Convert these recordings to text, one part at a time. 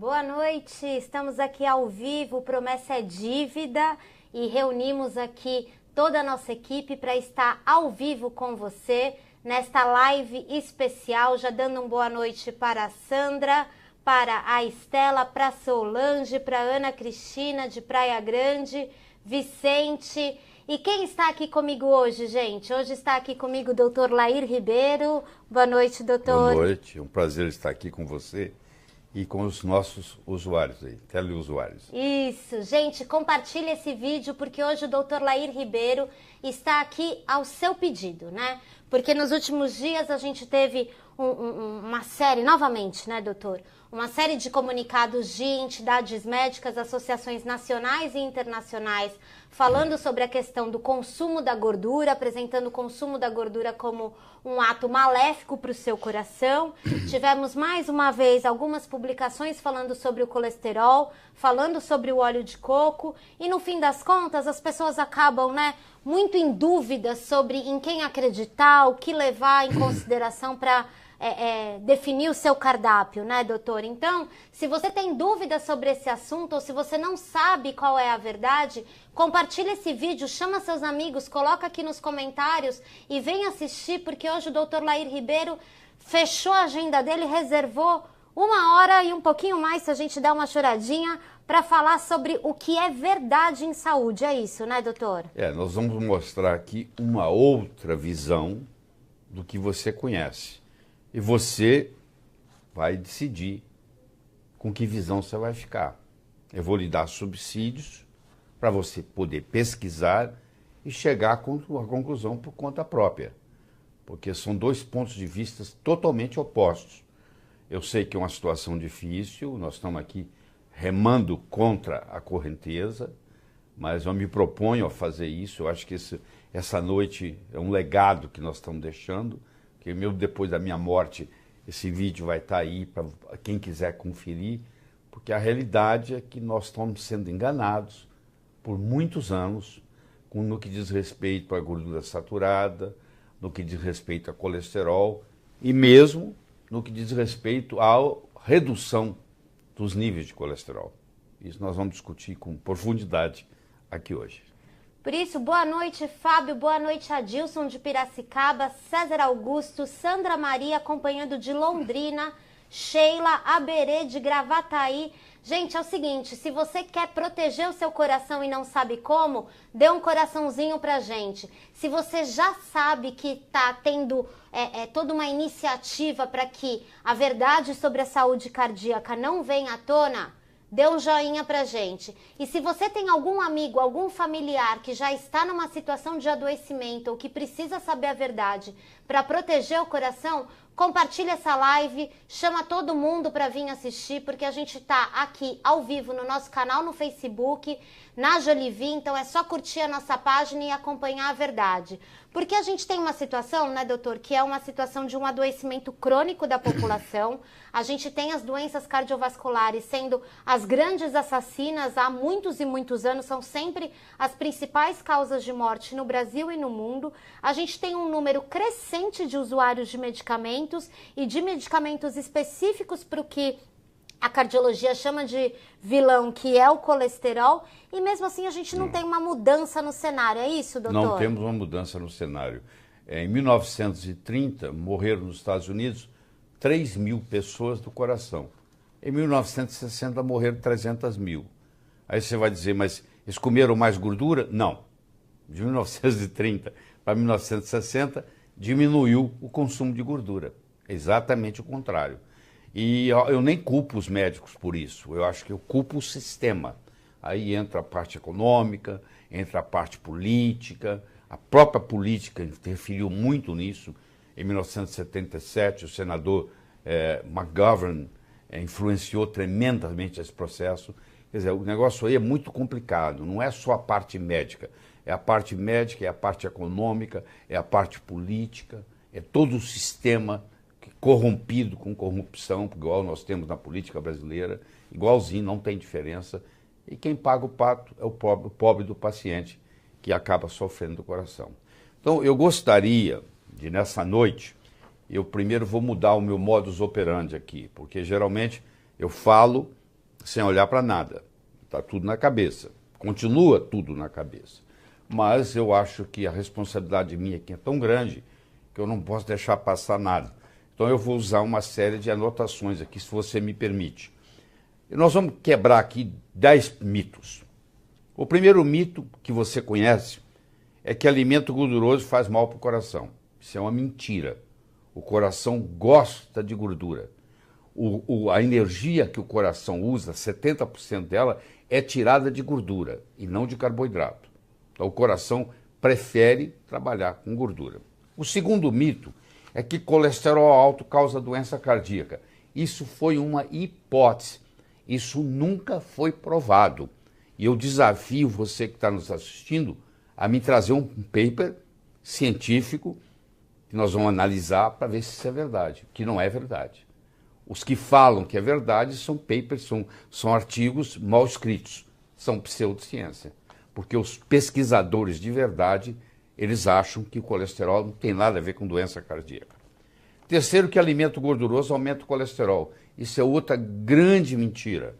Boa noite, estamos aqui ao vivo, Promessa é Dívida, e reunimos aqui toda a nossa equipe para estar ao vivo com você nesta live especial, já dando uma boa noite para a Sandra, para a Estela, para a Solange, para a Ana Cristina de Praia Grande, Vicente. E quem está aqui comigo hoje, gente? Hoje está aqui comigo o doutor Lair Ribeiro. Boa noite, doutor. Boa noite, é um prazer estar aqui com você e com os nossos usuários aí, teleusuários. Isso, gente, compartilhe esse vídeo porque hoje o doutor Lair Ribeiro está aqui ao seu pedido, né? Porque nos últimos dias a gente teve uma série, novamente, né, doutor? Uma série de comunicados de entidades médicas, associações nacionais e internacionais, falando sobre a questão do consumo da gordura, apresentando o consumo da gordura como um ato maléfico para o seu coração. Tivemos mais uma vez algumas publicações falando sobre o colesterol, falando sobre o óleo de coco, e no fim das contas as pessoas acabam, né, muito em dúvida sobre em quem acreditar, o que levar em consideração para definir o seu cardápio, né, doutor? Então, se você tem dúvidas sobre esse assunto ou se você não sabe qual é a verdade, compartilhe esse vídeo, chama seus amigos, coloca aqui nos comentários e vem assistir, porque hoje o doutor Lair Ribeiro fechou a agenda dele, reservou 1 hora e um pouquinho mais, se a gente der uma choradinha, para falar sobre o que é verdade em saúde. É isso, né, doutor? Nós vamos mostrar aqui uma outra visão do que você conhece. E você vai decidir com que visão você vai ficar. Eu vou lhe dar subsídios para você poder pesquisar e chegar à conclusão por conta própria. Porque são dois pontos de vista totalmente opostos. Eu sei que é uma situação difícil, nós estamos aqui remando contra a correnteza, mas eu me proponho a fazer isso. Eu acho que essa noite é um legado que nós estamos deixando, que mesmo depois da minha morte, esse vídeo vai estar aí para quem quiser conferir, porque a realidade é que nós estamos sendo enganados por muitos anos no que diz respeito à gordura saturada, no que diz respeito a colesterol e mesmo no que diz respeito à redução dos níveis de colesterol. Isso nós vamos discutir com profundidade aqui hoje. Por isso, boa noite, Fábio, boa noite, Adilson de Piracicaba, César Augusto, Sandra Maria, acompanhando de Londrina, Sheila, Aberê de Gravataí. Gente, é o seguinte, se você quer proteger o seu coração e não sabe como, dê um coraçãozinho pra gente. Se você já sabe que tá tendo toda uma iniciativa para que a verdade sobre a saúde cardíaca não venha à tona, dê um joinha pra gente. E se você tem algum amigo, algum familiar que já está numa situação de adoecimento ou que precisa saber a verdade para proteger o coração, compartilha essa live, chama todo mundo para vir assistir, porque a gente tá aqui ao vivo no nosso canal no Facebook, na Jolivi, então é só curtir a nossa página e acompanhar a verdade. Porque a gente tem uma situação, né, doutor, que é uma situação de um adoecimento crônico da população. A gente tem as doenças cardiovasculares sendo as grandes assassinas há muitos e muitos anos, são sempre as principais causas de morte no Brasil e no mundo. A gente tem um número crescente de usuários de medicamentos e de medicamentos específicos para o que a cardiologia chama de vilão, que é o colesterol, e mesmo assim a gente não tem uma mudança no cenário, é isso, doutor? Não temos uma mudança no cenário. Em 1930, morreram nos Estados Unidos 3 mil pessoas do coração. Em 1960, morreram 300 mil. Aí você vai dizer, mas eles comeram mais gordura? Não. De 1930 para 1960, diminuiu o consumo de gordura. Exatamente o contrário. E eu nem culpo os médicos por isso, eu acho que eu culpo o sistema. Aí entra a parte econômica, entra a parte política, a própria política interferiu muito nisso. Em 1977, o senador McGovern influenciou tremendamente esse processo. Quer dizer, o negócio aí é muito complicado, não é só a parte médica. É a parte médica, é a parte econômica, é a parte política, é todo o sistema corrompido com corrupção, igual nós temos na política brasileira, igualzinho, não tem diferença. E quem paga o pato é o pobre do paciente, que acaba sofrendo do coração. Então, eu gostaria de, nessa noite, eu primeiro vou mudar o meu modus operandi aqui, porque geralmente eu falo sem olhar para nada. Está tudo na cabeça. Continua tudo na cabeça. Mas eu acho que a responsabilidade minha aqui é tão grande que eu não posso deixar passar nada. Então eu vou usar uma série de anotações aqui, se você me permite. E nós vamos quebrar aqui 10 mitos. O primeiro mito que você conhece é que alimento gorduroso faz mal para o coração. Isso é uma mentira. O coração gosta de gordura. A energia que o coração usa, 70% dela, é tirada de gordura e não de carboidrato. Então o coração prefere trabalhar com gordura. O segundo mito é que colesterol alto causa doença cardíaca. Isso foi uma hipótese. Isso nunca foi provado. E eu desafio você que está nos assistindo a me trazer um paper científico que nós vamos analisar para ver se isso é verdade, que não é verdade. Os que falam que é verdade são papers, são artigos mal escritos, são pseudociência. Porque os pesquisadores de verdade, eles acham que o colesterol não tem nada a ver com doença cardíaca. Terceiro, que alimento gorduroso aumenta o colesterol. Isso é outra grande mentira.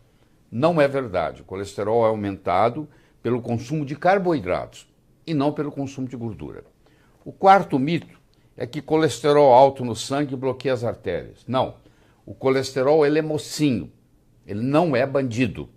Não é verdade. O colesterol é aumentado pelo consumo de carboidratos e não pelo consumo de gordura. O quarto mito é que colesterol alto no sangue bloqueia as artérias. Não. O colesterol, ele é mocinho. Ele não é bandido.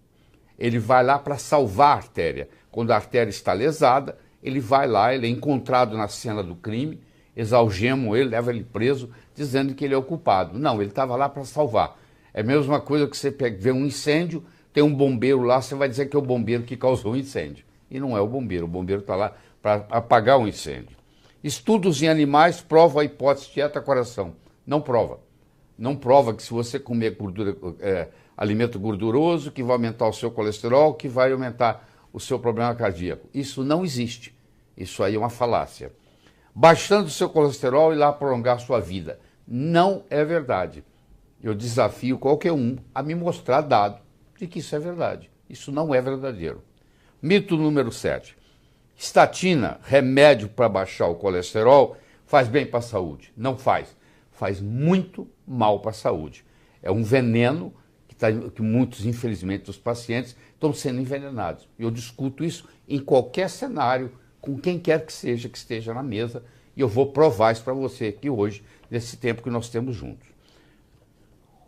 Ele vai lá para salvar a artéria. Quando a artéria está lesada, ele vai lá, ele é encontrado na cena do crime, exalgemam ele, levam ele preso, dizendo que ele é o culpado. Não, ele estava lá para salvar. É a mesma coisa que você vê um incêndio, tem um bombeiro lá, você vai dizer que é o bombeiro que causou o incêndio. E não é o bombeiro está lá para apagar o incêndio. Estudos em animais provam a hipótese dieta-coração. Não prova. Não prova que se você comer alimento gorduroso, que vai aumentar o seu colesterol, que vai aumentar o seu problema cardíaco. Isso não existe. Isso aí é uma falácia. Baixando o seu colesterol e lá prolongar a sua vida. Não é verdade. Eu desafio qualquer um a me mostrar dado de que isso é verdade. Isso não é verdadeiro. Mito número 7. Estatina, remédio para baixar o colesterol, faz bem para a saúde. Não faz. Faz muito mal para a saúde. É um veneno que muitos, infelizmente, dos pacientes estão sendo envenenados. Eu discuto isso em qualquer cenário, com quem quer que seja que esteja na mesa, e eu vou provar isso para você aqui hoje, nesse tempo que nós temos juntos.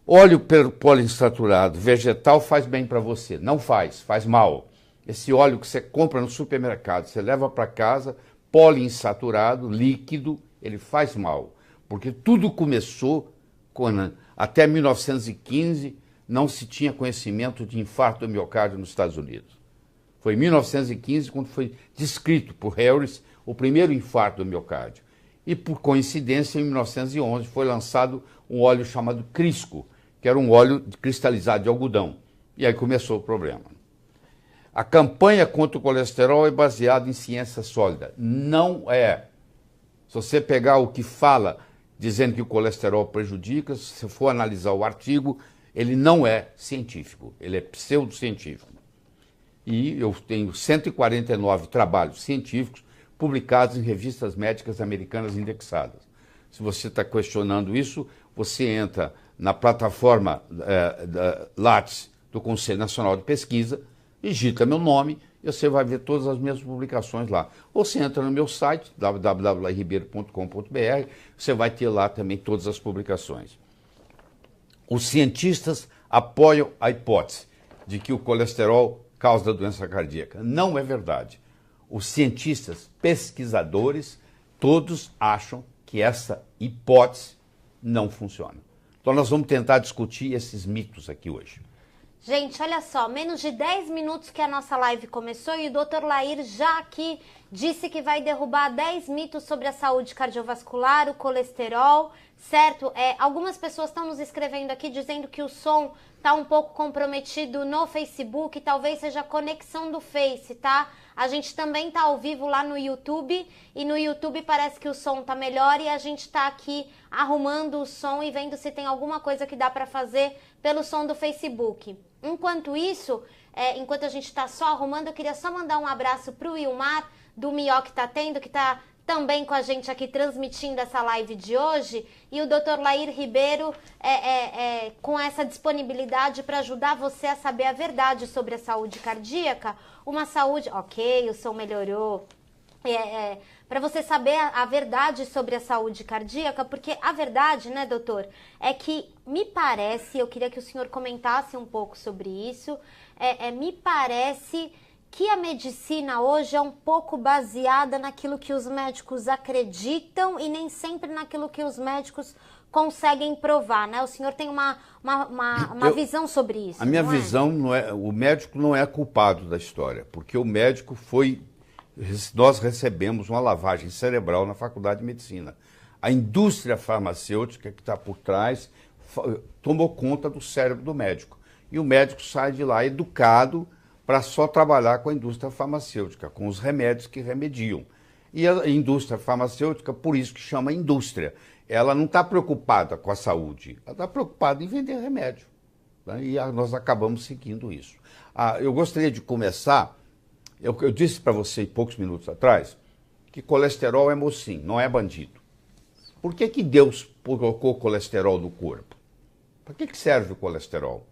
Óleo poliinsaturado vegetal faz bem para você. Não faz, faz mal. Esse óleo que você compra no supermercado, você leva para casa, poliinsaturado, líquido, ele faz mal. Porque tudo começou quando, até 1915, não se tinha conhecimento de infarto do miocárdio nos Estados Unidos. Foi em 1915 quando foi descrito por Harris o primeiro infarto do miocárdio. E, por coincidência, em 1911 foi lançado um óleo chamado Crisco, que era um óleo cristalizado de algodão. E aí começou o problema. A campanha contra o colesterol é baseada em ciência sólida. Não é. Se você pegar o que fala dizendo que o colesterol prejudica, se você for analisar o artigo, ele não é científico, ele é pseudocientífico. E eu tenho 149 trabalhos científicos publicados em revistas médicas americanas indexadas. Se você está questionando isso, você entra na plataforma da Lattes do Conselho Nacional de Pesquisa, digita meu nome e você vai ver todas as minhas publicações lá. Ou você entra no meu site, www.ribeiro.com.br, você vai ter lá também todas as publicações. Os cientistas apoiam a hipótese de que o colesterol causa doença cardíaca. Não é verdade. Os cientistas, pesquisadores, todos acham que essa hipótese não funciona. Então nós vamos tentar discutir esses mitos aqui hoje. Gente, olha só, menos de 10 minutos que a nossa live começou e o Dr. Lair já aqui disse que vai derrubar 10 mitos sobre a saúde cardiovascular, o colesterol, certo? Algumas pessoas estão nos escrevendo aqui dizendo que o som está um pouco comprometido no Facebook, talvez seja a conexão do Face, tá? A gente também tá ao vivo lá no YouTube e no YouTube parece que o som tá melhor e a gente tá aqui arrumando o som e vendo se tem alguma coisa que dá para fazer pelo som do Facebook. Enquanto isso, enquanto a gente tá só arrumando, eu queria só mandar um abraço pro Wilmar do Mió que tá tendo, que tá também com a gente aqui transmitindo essa live de hoje, e o Dr. Lair Ribeiro com essa disponibilidade para ajudar você a saber a verdade sobre a saúde cardíaca, uma saúde... Ok, o som melhorou. Para você saber a verdade sobre a saúde cardíaca, porque a verdade, né, doutor, é que me parece, eu queria que o senhor comentasse um pouco sobre isso, me parece que a medicina hoje é um pouco baseada naquilo que os médicos acreditam e nem sempre naquilo que os médicos conseguem provar, né? O senhor tem uma visão sobre isso. A minha visão não é, o médico não é culpado da história, porque o médico nós recebemos uma lavagem cerebral na Faculdade de Medicina. A indústria farmacêutica que está por trás tomou conta do cérebro do médico. E o médico sai de lá educado para só trabalhar com a indústria farmacêutica, com os remédios que remediam. E a indústria farmacêutica, por isso que chama indústria, ela não está preocupada com a saúde, ela está preocupada em vender remédio. Né? E nós acabamos seguindo isso. Eu gostaria de começar... Eu disse para você poucos minutos atrás que colesterol é mocinho, não é bandido. Por que Deus colocou colesterol no corpo? Para que serve o colesterol?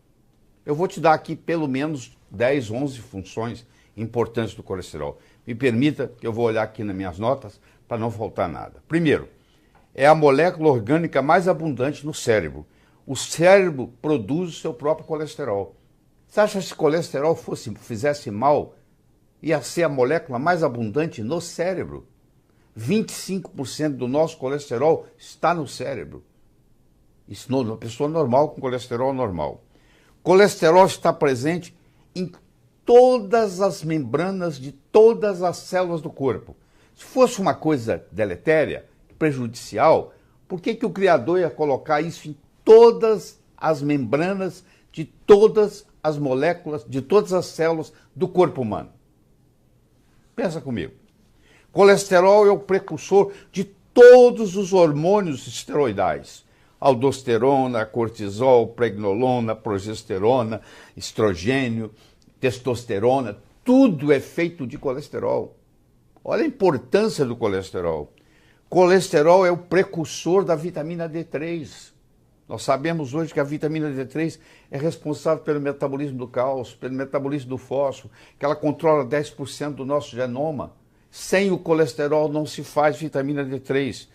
Eu vou te dar aqui pelo menos 10, 11 funções importantes do colesterol. Me permita que eu vou olhar aqui nas minhas notas para não faltar nada. Primeiro, é a molécula orgânica mais abundante no cérebro. O cérebro produz o seu próprio colesterol. Você acha que se colesterol fizesse mal, ia ser a molécula mais abundante no cérebro? 25% do nosso colesterol está no cérebro. Isso numa pessoa normal, com colesterol normal. Colesterol está presente em todas as membranas de todas as células do corpo. Se fosse uma coisa deletéria, prejudicial, por que o Criador ia colocar isso em todas as membranas de todas as moléculas, de todas as células do corpo humano? Pensa comigo. Colesterol é o precursor de todos os hormônios esteroidais. Aldosterona, cortisol, pregnolona, progesterona, estrogênio, testosterona, tudo é feito de colesterol. Olha a importância do colesterol. Colesterol é o precursor da vitamina D3. Nós sabemos hoje que a vitamina D3 é responsável pelo metabolismo do cálcio, pelo metabolismo do fósforo, que ela controla 10% do nosso genoma. Sem o colesterol não se faz vitamina D3.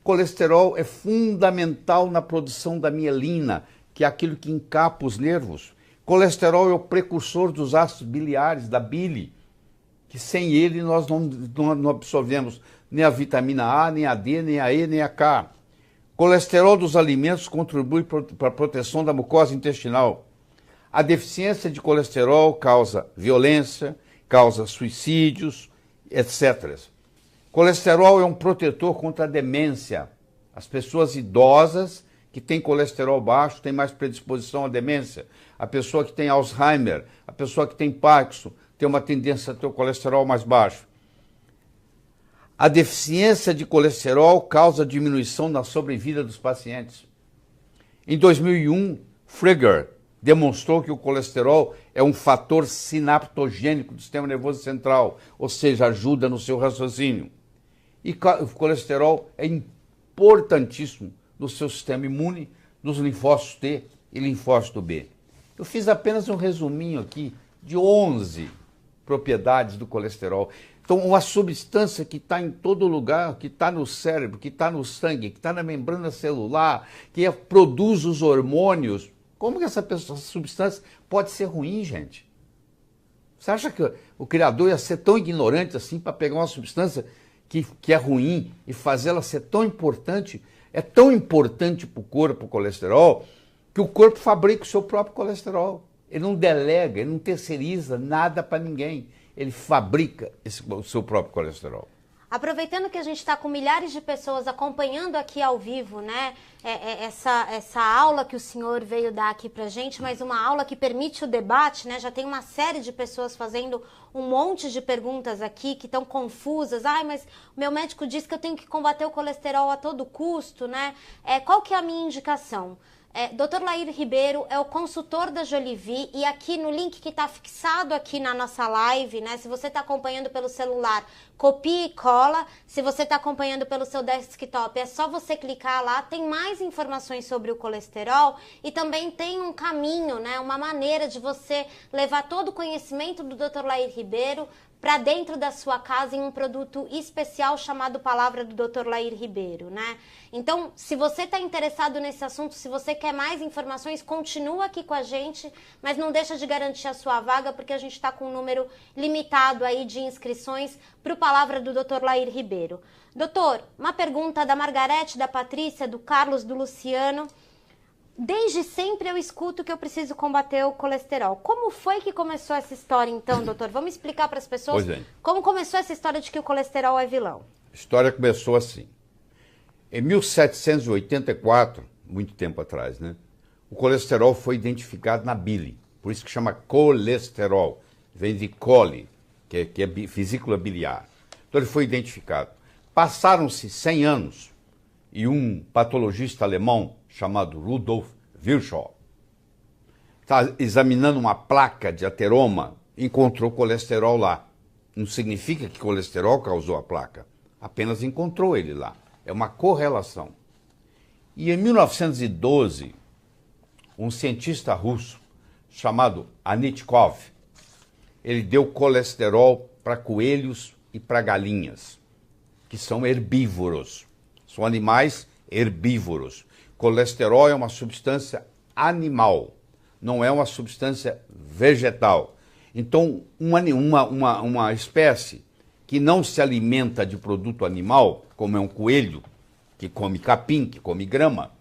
Colesterol é fundamental na produção da mielina, que é aquilo que encapa os nervos. Colesterol é o precursor dos ácidos biliares, da bile, que sem ele nós não absorvemos nem a vitamina A, nem a D, nem a E, nem a K. Colesterol dos alimentos contribui para a proteção da mucosa intestinal. A deficiência de colesterol causa violência, causa suicídios, etc. Colesterol é um protetor contra a demência. As pessoas idosas que têm colesterol baixo têm mais predisposição à demência. A pessoa que tem Alzheimer, a pessoa que tem Parkinson, tem uma tendência a ter o colesterol mais baixo. A deficiência de colesterol causa diminuição na sobrevida dos pacientes. Em 2001, Frege demonstrou que o colesterol é um fator sinaptogênico do sistema nervoso central, ou seja, ajuda no seu raciocínio. E o colesterol é importantíssimo no seu sistema imune, nos linfócitos T e linfócito B. Eu fiz apenas um resuminho aqui de 11 propriedades do colesterol. Então, uma substância que está em todo lugar, que está no cérebro, que está no sangue, que está na membrana celular, que produz os hormônios. Como que essa substância pode ser ruim, gente? Você acha que o Criador ia ser tão ignorante assim para pegar uma substância que é ruim e fazê-la ser tão importante? É tão importante para o corpo o colesterol que o corpo fabrica o seu próprio colesterol. Ele não delega, ele não terceiriza nada para ninguém. Ele fabrica o seu próprio colesterol. Aproveitando que a gente está com milhares de pessoas acompanhando aqui ao vivo, né, essa aula que o senhor veio dar aqui pra gente, mas uma aula que permite o debate, né, já tem uma série de pessoas fazendo um monte de perguntas aqui que estão confusas. Ai, mas o meu médico disse que eu tenho que combater o colesterol a todo custo, né? Qual que é a minha indicação? Dr. Lair Ribeiro é o consultor da Jolivie e aqui no link que está fixado aqui na nossa live, né? Se você está acompanhando pelo celular, copia e cola. Se você está acompanhando pelo seu desktop, é só você clicar lá. Tem mais informações sobre o colesterol e também tem um caminho, né? Uma maneira de você levar todo o conhecimento do Dr. Lair Ribeiro para dentro da sua casa em um produto especial chamado Palavra do Dr. Lair Ribeiro, né? Então, se você está interessado nesse assunto, se você quer mais informações, continua aqui com a gente, mas não deixa de garantir a sua vaga, porque a gente está com um número limitado aí de inscrições para o Palavra do Dr. Lair Ribeiro. Doutor, uma pergunta da Margarete, da Patrícia, do Carlos, do Luciano. Desde sempre eu escuto que eu preciso combater o colesterol. Como foi que começou essa história, então, doutor? Vamos explicar para as pessoas como começou essa história de que o colesterol é vilão. A história começou assim. Em 1784, muito tempo atrás, né? O colesterol foi identificado na bile. Por isso que chama colesterol. Vem de coli, que é vesícula biliar. Então ele foi identificado. Passaram-se 100 anos e um patologista alemão chamado Rudolf Virchow está examinando uma placa de ateroma, encontrou colesterol lá. Não significa que colesterol causou a placa, apenas encontrou ele lá. É uma correlação. E em 1912, um cientista russo chamado Anitkov, ele deu colesterol para coelhos e para galinhas, que são herbívoros, são animais herbívoros. Colesterol é uma substância animal, não é uma substância vegetal. Então, uma espécie que não se alimenta de produto animal, como é um coelho, que come capim, que come grama,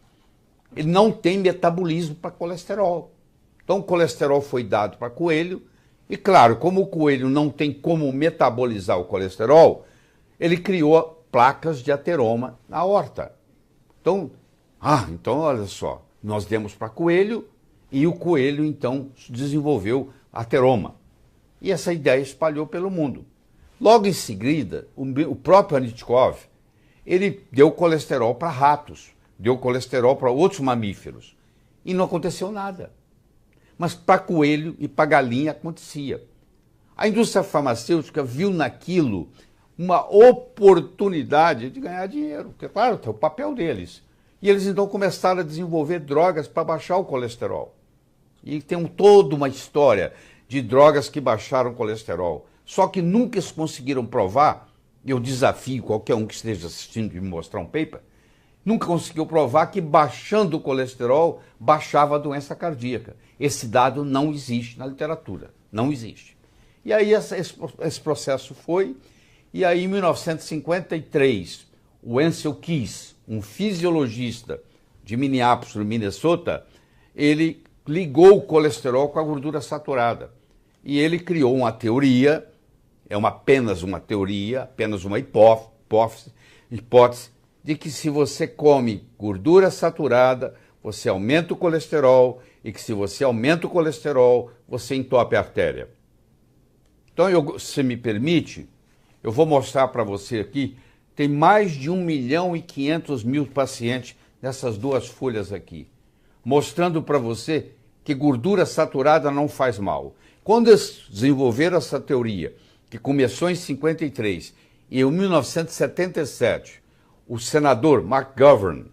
ele não tem metabolismo para colesterol. Então, o colesterol foi dado para coelho, e claro, como o coelho não tem como metabolizar o colesterol, ele criou placas de ateroma na horta. Então, olha só, nós demos para coelho e o coelho, então, desenvolveu ateroma. E essa ideia espalhou pelo mundo. Logo em seguida, o próprio Anitkov, ele deu colesterol para ratos, deu colesterol para outros mamíferos. E não aconteceu nada. Mas para coelho e para galinha acontecia. A indústria farmacêutica viu naquilo uma oportunidade de ganhar dinheiro, porque, claro, é o papel deles. E eles então começaram a desenvolver drogas para baixar o colesterol. E tem toda uma história de drogas que baixaram o colesterol. Só que nunca eles conseguiram provar, eu desafio qualquer um que esteja assistindo e me mostrar um paper, nunca conseguiu provar que baixando o colesterol baixava a doença cardíaca. Esse dado não existe na literatura, não existe. E aí esse processo foi, e aí em 1953, o Ansel Keys, um fisiologista de Minneapolis, no Minnesota, ele ligou o colesterol com a gordura saturada. E ele criou uma teoria, apenas uma teoria, apenas uma hipótese, de que se você come gordura saturada, você aumenta o colesterol, e que se você aumenta o colesterol, você entope a artéria. Então, se me permite, eu vou mostrar para você aqui, tem mais de 1.500.000 pacientes nessas duas folhas aqui, mostrando para você que gordura saturada não faz mal. Quando eles desenvolveram essa teoria, que começou em 53, e em 1977, o senador McGovern,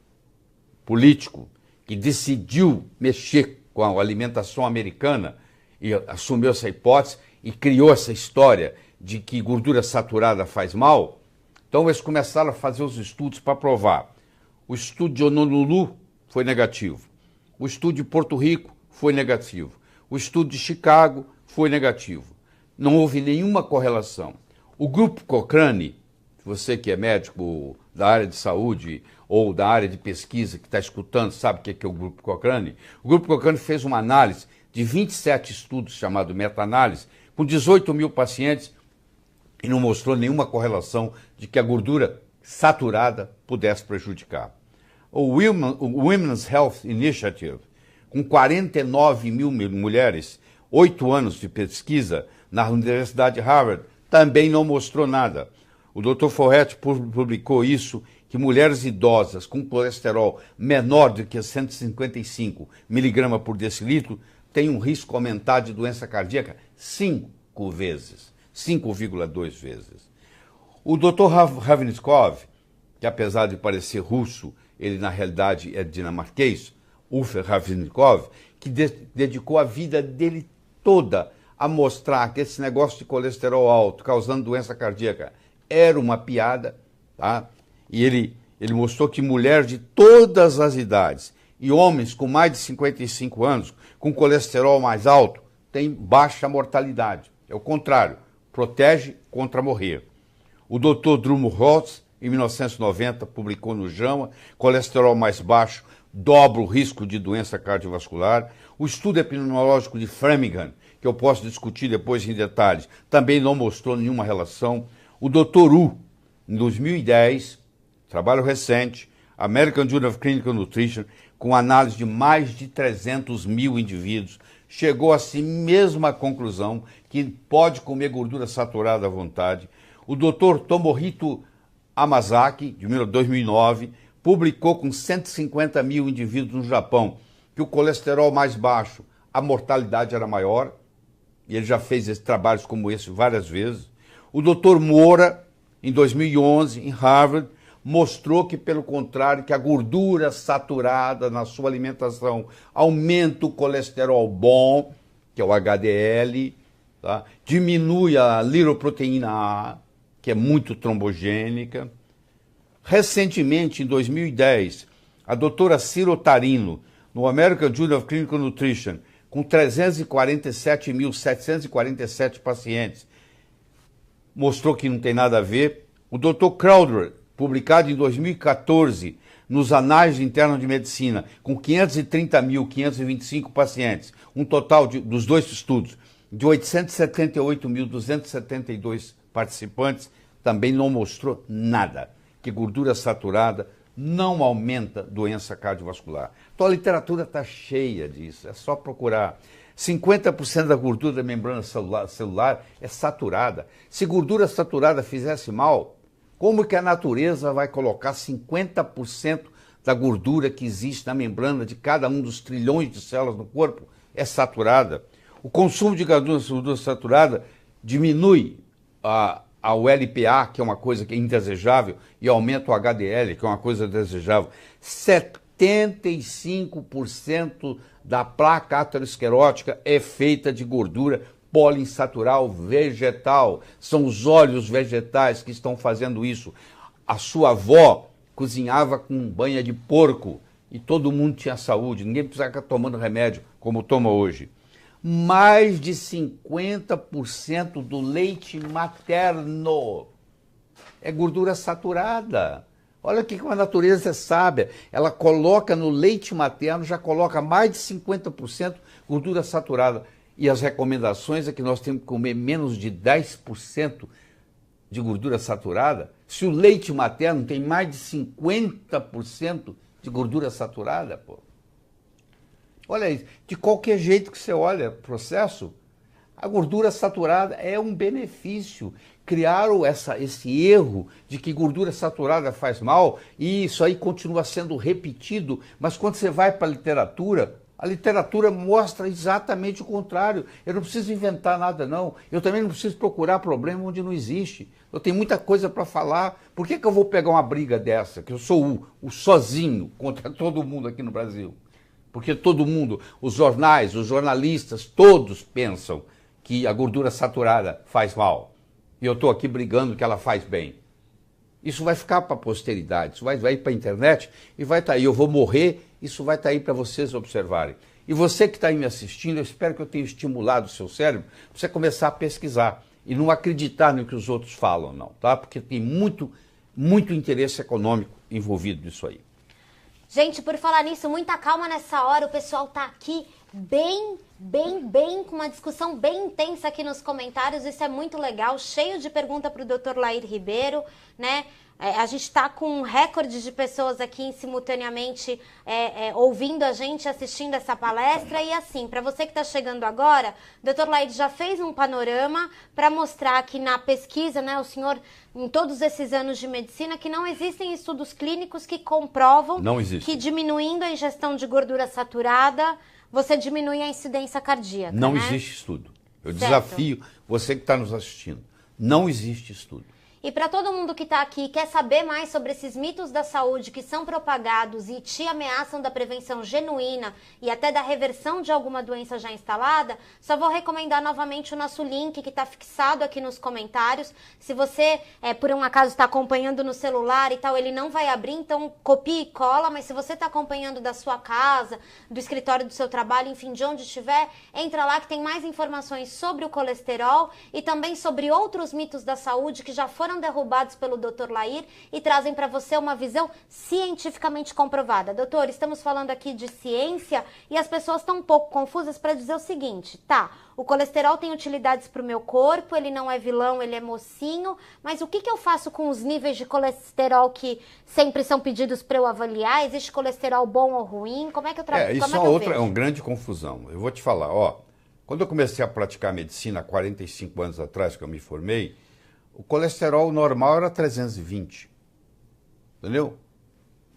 político, que decidiu mexer com a alimentação americana e assumiu essa hipótese e criou essa história de que gordura saturada faz mal, então eles começaram a fazer os estudos para provar. O estudo de Honolulu foi negativo. O estudo de Porto Rico foi negativo. O estudo de Chicago foi negativo. Não houve nenhuma correlação. O grupo Cochrane, você que é médico da área de saúde ou da área de pesquisa que está escutando, sabe o que é o grupo Cochrane? O grupo Cochrane fez uma análise de 27 estudos, chamado meta-análise, com 18.000 pacientes, e não mostrou nenhuma correlação de que a gordura saturada pudesse prejudicar. O Women's Health Initiative, com 49.000 mulheres, 8 anos de pesquisa na Universidade de Harvard, também não mostrou nada. O Dr. Forret publicou isso que mulheres idosas com colesterol menor do que 155 miligramas por decilitro têm um risco aumentado de doença cardíaca 5 vezes, 5,2 vezes. O Dr. Ravnitskov, que apesar de parecer russo, ele na realidade é dinamarquês, Uffe Ravnitskov, que dedicou a vida dele toda a mostrar que esse negócio de colesterol alto causando doença cardíaca era uma piada, tá? E ele mostrou que mulheres de todas as idades e homens com mais de 55 anos, com colesterol mais alto, têm baixa mortalidade. É o contrário, protege contra morrer. O Dr. Drummond Holtz, em 1990, publicou no JAMA, colesterol mais baixo dobra o risco de doença cardiovascular. O estudo epidemiológico de Framingham, que eu posso discutir depois em detalhes, também não mostrou nenhuma relação. O Dr. Wu, em 2010, trabalho recente, American Journal of Clinical Nutrition, com análise de mais de 300 mil indivíduos, chegou a si mesma conclusão que pode comer gordura saturada à vontade. O Dr. Tomohito Amazaki, de 2009, publicou com 150 mil indivíduos no Japão que o colesterol mais baixo, a mortalidade era maior, e ele já fez trabalhos como esse várias vezes. O Dr. Moura, em 2011, em Harvard, mostrou que, pelo contrário, que a gordura saturada na sua alimentação aumenta o colesterol bom, que é o HDL, tá? Diminui a lipoproteína A, que é muito trombogênica. Recentemente, em 2010, a doutora Ciro Tarino, no American Journal of Clinical Nutrition, com 347.747 pacientes, mostrou que não tem nada a ver. O Dr. Crowder, publicado em 2014, nos Anais Internos de Medicina, com 530.525 pacientes, um total dos dois estudos, de 878.272 participantes, também não mostrou nada, que gordura saturada não aumenta doença cardiovascular. Então a literatura está cheia disso, é só procurar. 50% da gordura da membrana celular é saturada. Se gordura saturada fizesse mal, como que a natureza vai colocar 50% da gordura que existe na membrana de cada um dos trilhões de células no corpo é saturada? O consumo de gordura saturada diminui o LPA, que é uma coisa que é indesejável, e aumenta o HDL, que é uma coisa desejável. 75% da placa aterosclerótica é feita de gordura poliinsatural vegetal. São os óleos vegetais que estão fazendo isso. A sua avó cozinhava com banha de porco e todo mundo tinha saúde, ninguém precisava ficar tomando remédio como toma hoje. Mais de 50% do leite materno é gordura saturada. Olha que a natureza é sábia. Ela coloca no leite materno, já coloca mais de 50% gordura saturada. E as recomendações é que nós temos que comer menos de 10% de gordura saturada. Se o leite materno tem mais de 50% de gordura saturada, pô. Olha isso, de qualquer jeito que você olha o processo, a gordura saturada é um benefício. Criaram esse erro de que gordura saturada faz mal e isso aí continua sendo repetido, mas quando você vai para a literatura mostra exatamente o contrário. Eu não preciso inventar nada, não. Eu também não preciso procurar problema onde não existe. Eu tenho muita coisa para falar. Por que eu vou pegar uma briga dessa, que eu sou o sozinho contra todo mundo aqui no Brasil? Porque todo mundo, os jornais, os jornalistas, todos pensam que a gordura saturada faz mal. E eu estou aqui brigando que ela faz bem. Isso vai ficar para a posteridade, isso vai ir para a internet e vai estar aí. Eu vou morrer, isso vai estar aí para vocês observarem. E você que está aí me assistindo, eu espero que eu tenha estimulado o seu cérebro para você começar a pesquisar e não acreditar no que os outros falam, não, tá? Porque tem muito interesse econômico envolvido nisso aí. Gente, por falar nisso, muita calma nessa hora, o pessoal tá aqui com uma discussão bem intensa aqui nos comentários. Isso é muito legal, cheio de pergunta para o Dr. Lair Ribeiro, né? A gente está com um recorde de pessoas aqui simultaneamente ouvindo a gente, assistindo essa palestra. E assim, para você que está chegando agora, o Dr. Lair já fez um panorama para mostrar que na pesquisa, né, o senhor, em todos esses anos de medicina, que não existem estudos clínicos que comprovam que diminuindo a ingestão de gordura saturada, você diminui a incidência cardíaca. Não né? existe estudo. Eu desafio você que está nos assistindo. Não existe estudo. E para todo mundo que está aqui e quer saber mais sobre esses mitos da saúde que são propagados e te ameaçam da prevenção genuína e até da reversão de alguma doença já instalada, só vou recomendar novamente o nosso link que está fixado aqui nos comentários. Se você, por um acaso, está acompanhando no celular e tal, ele não vai abrir, então copia e cola, mas se você está acompanhando da sua casa, do escritório do seu trabalho, enfim, de onde estiver, entra lá que tem mais informações sobre o colesterol e também sobre outros mitos da saúde que já foram derrubados pelo Dr. Lair e trazem para você uma visão cientificamente comprovada. Doutor, estamos falando aqui de ciência e as pessoas estão um pouco confusas para dizer o seguinte, tá, o colesterol tem utilidades para o meu corpo, ele não é vilão, ele é mocinho, mas o que eu faço com os níveis de colesterol que sempre são pedidos para eu avaliar? Existe colesterol bom ou ruim? Como é que eu trabalho? Isso é uma grande confusão. Eu vou te falar, quando eu comecei a praticar medicina há 45 anos atrás, que eu me formei, o colesterol normal era 320, entendeu?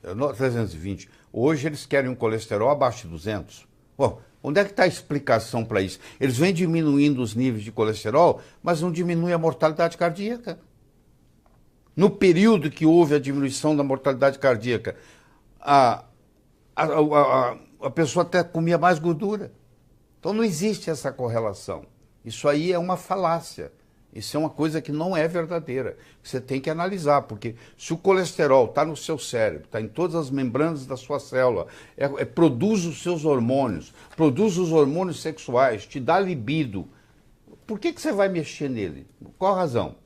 320. Hoje eles querem um colesterol abaixo de 200. Bom, onde é que está a explicação para isso? Eles vêm diminuindo os níveis de colesterol, mas não diminui a mortalidade cardíaca. No período que houve a diminuição da mortalidade cardíaca, a pessoa até comia mais gordura. Então não existe essa correlação. Isso aí é uma falácia. Isso é uma coisa que não é verdadeira. Você tem que analisar, porque se o colesterol está no seu cérebro, está em todas as membranas da sua célula, produz os seus hormônios, produz os hormônios sexuais, te dá libido, por que você vai mexer nele? Qual a razão?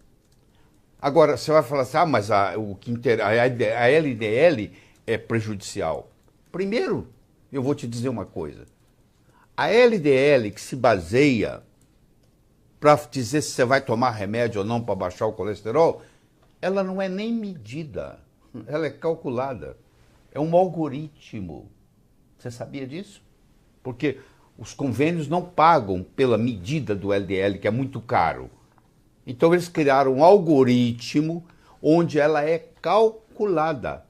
Agora, você vai falar assim, mas a LDL é prejudicial. Primeiro, eu vou te dizer uma coisa. A LDL que se baseia para dizer se você vai tomar remédio ou não para baixar o colesterol, ela não é nem medida, ela é calculada. É um algoritmo. Você sabia disso? Porque os convênios não pagam pela medida do LDL, que é muito caro. Então eles criaram um algoritmo onde ela é calculada.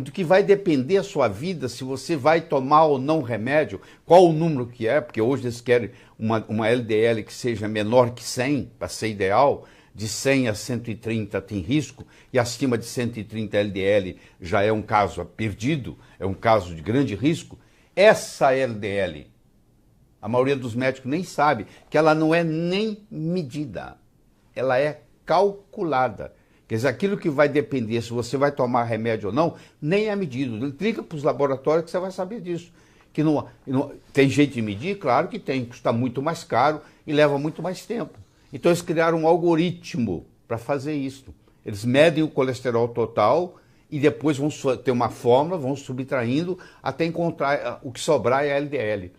Do que vai depender a sua vida, se você vai tomar ou não remédio, qual o número que é, porque hoje eles querem uma LDL que seja menor que 100, para ser ideal, de 100 a 130 tem risco, e acima de 130 LDL já é um caso perdido, é um caso de grande risco. Essa LDL, a maioria dos médicos nem sabe que ela não é nem medida, ela é calculada. Quer dizer, aquilo que vai depender se você vai tomar remédio ou não, nem é medido. Liga para os laboratórios que você vai saber disso. Que tem jeito de medir? Claro que tem, custa muito mais caro e leva muito mais tempo. Então eles criaram um algoritmo para fazer isso. Eles medem o colesterol total e depois vão ter uma fórmula, vão subtraindo até encontrar o que sobrar é a LDL,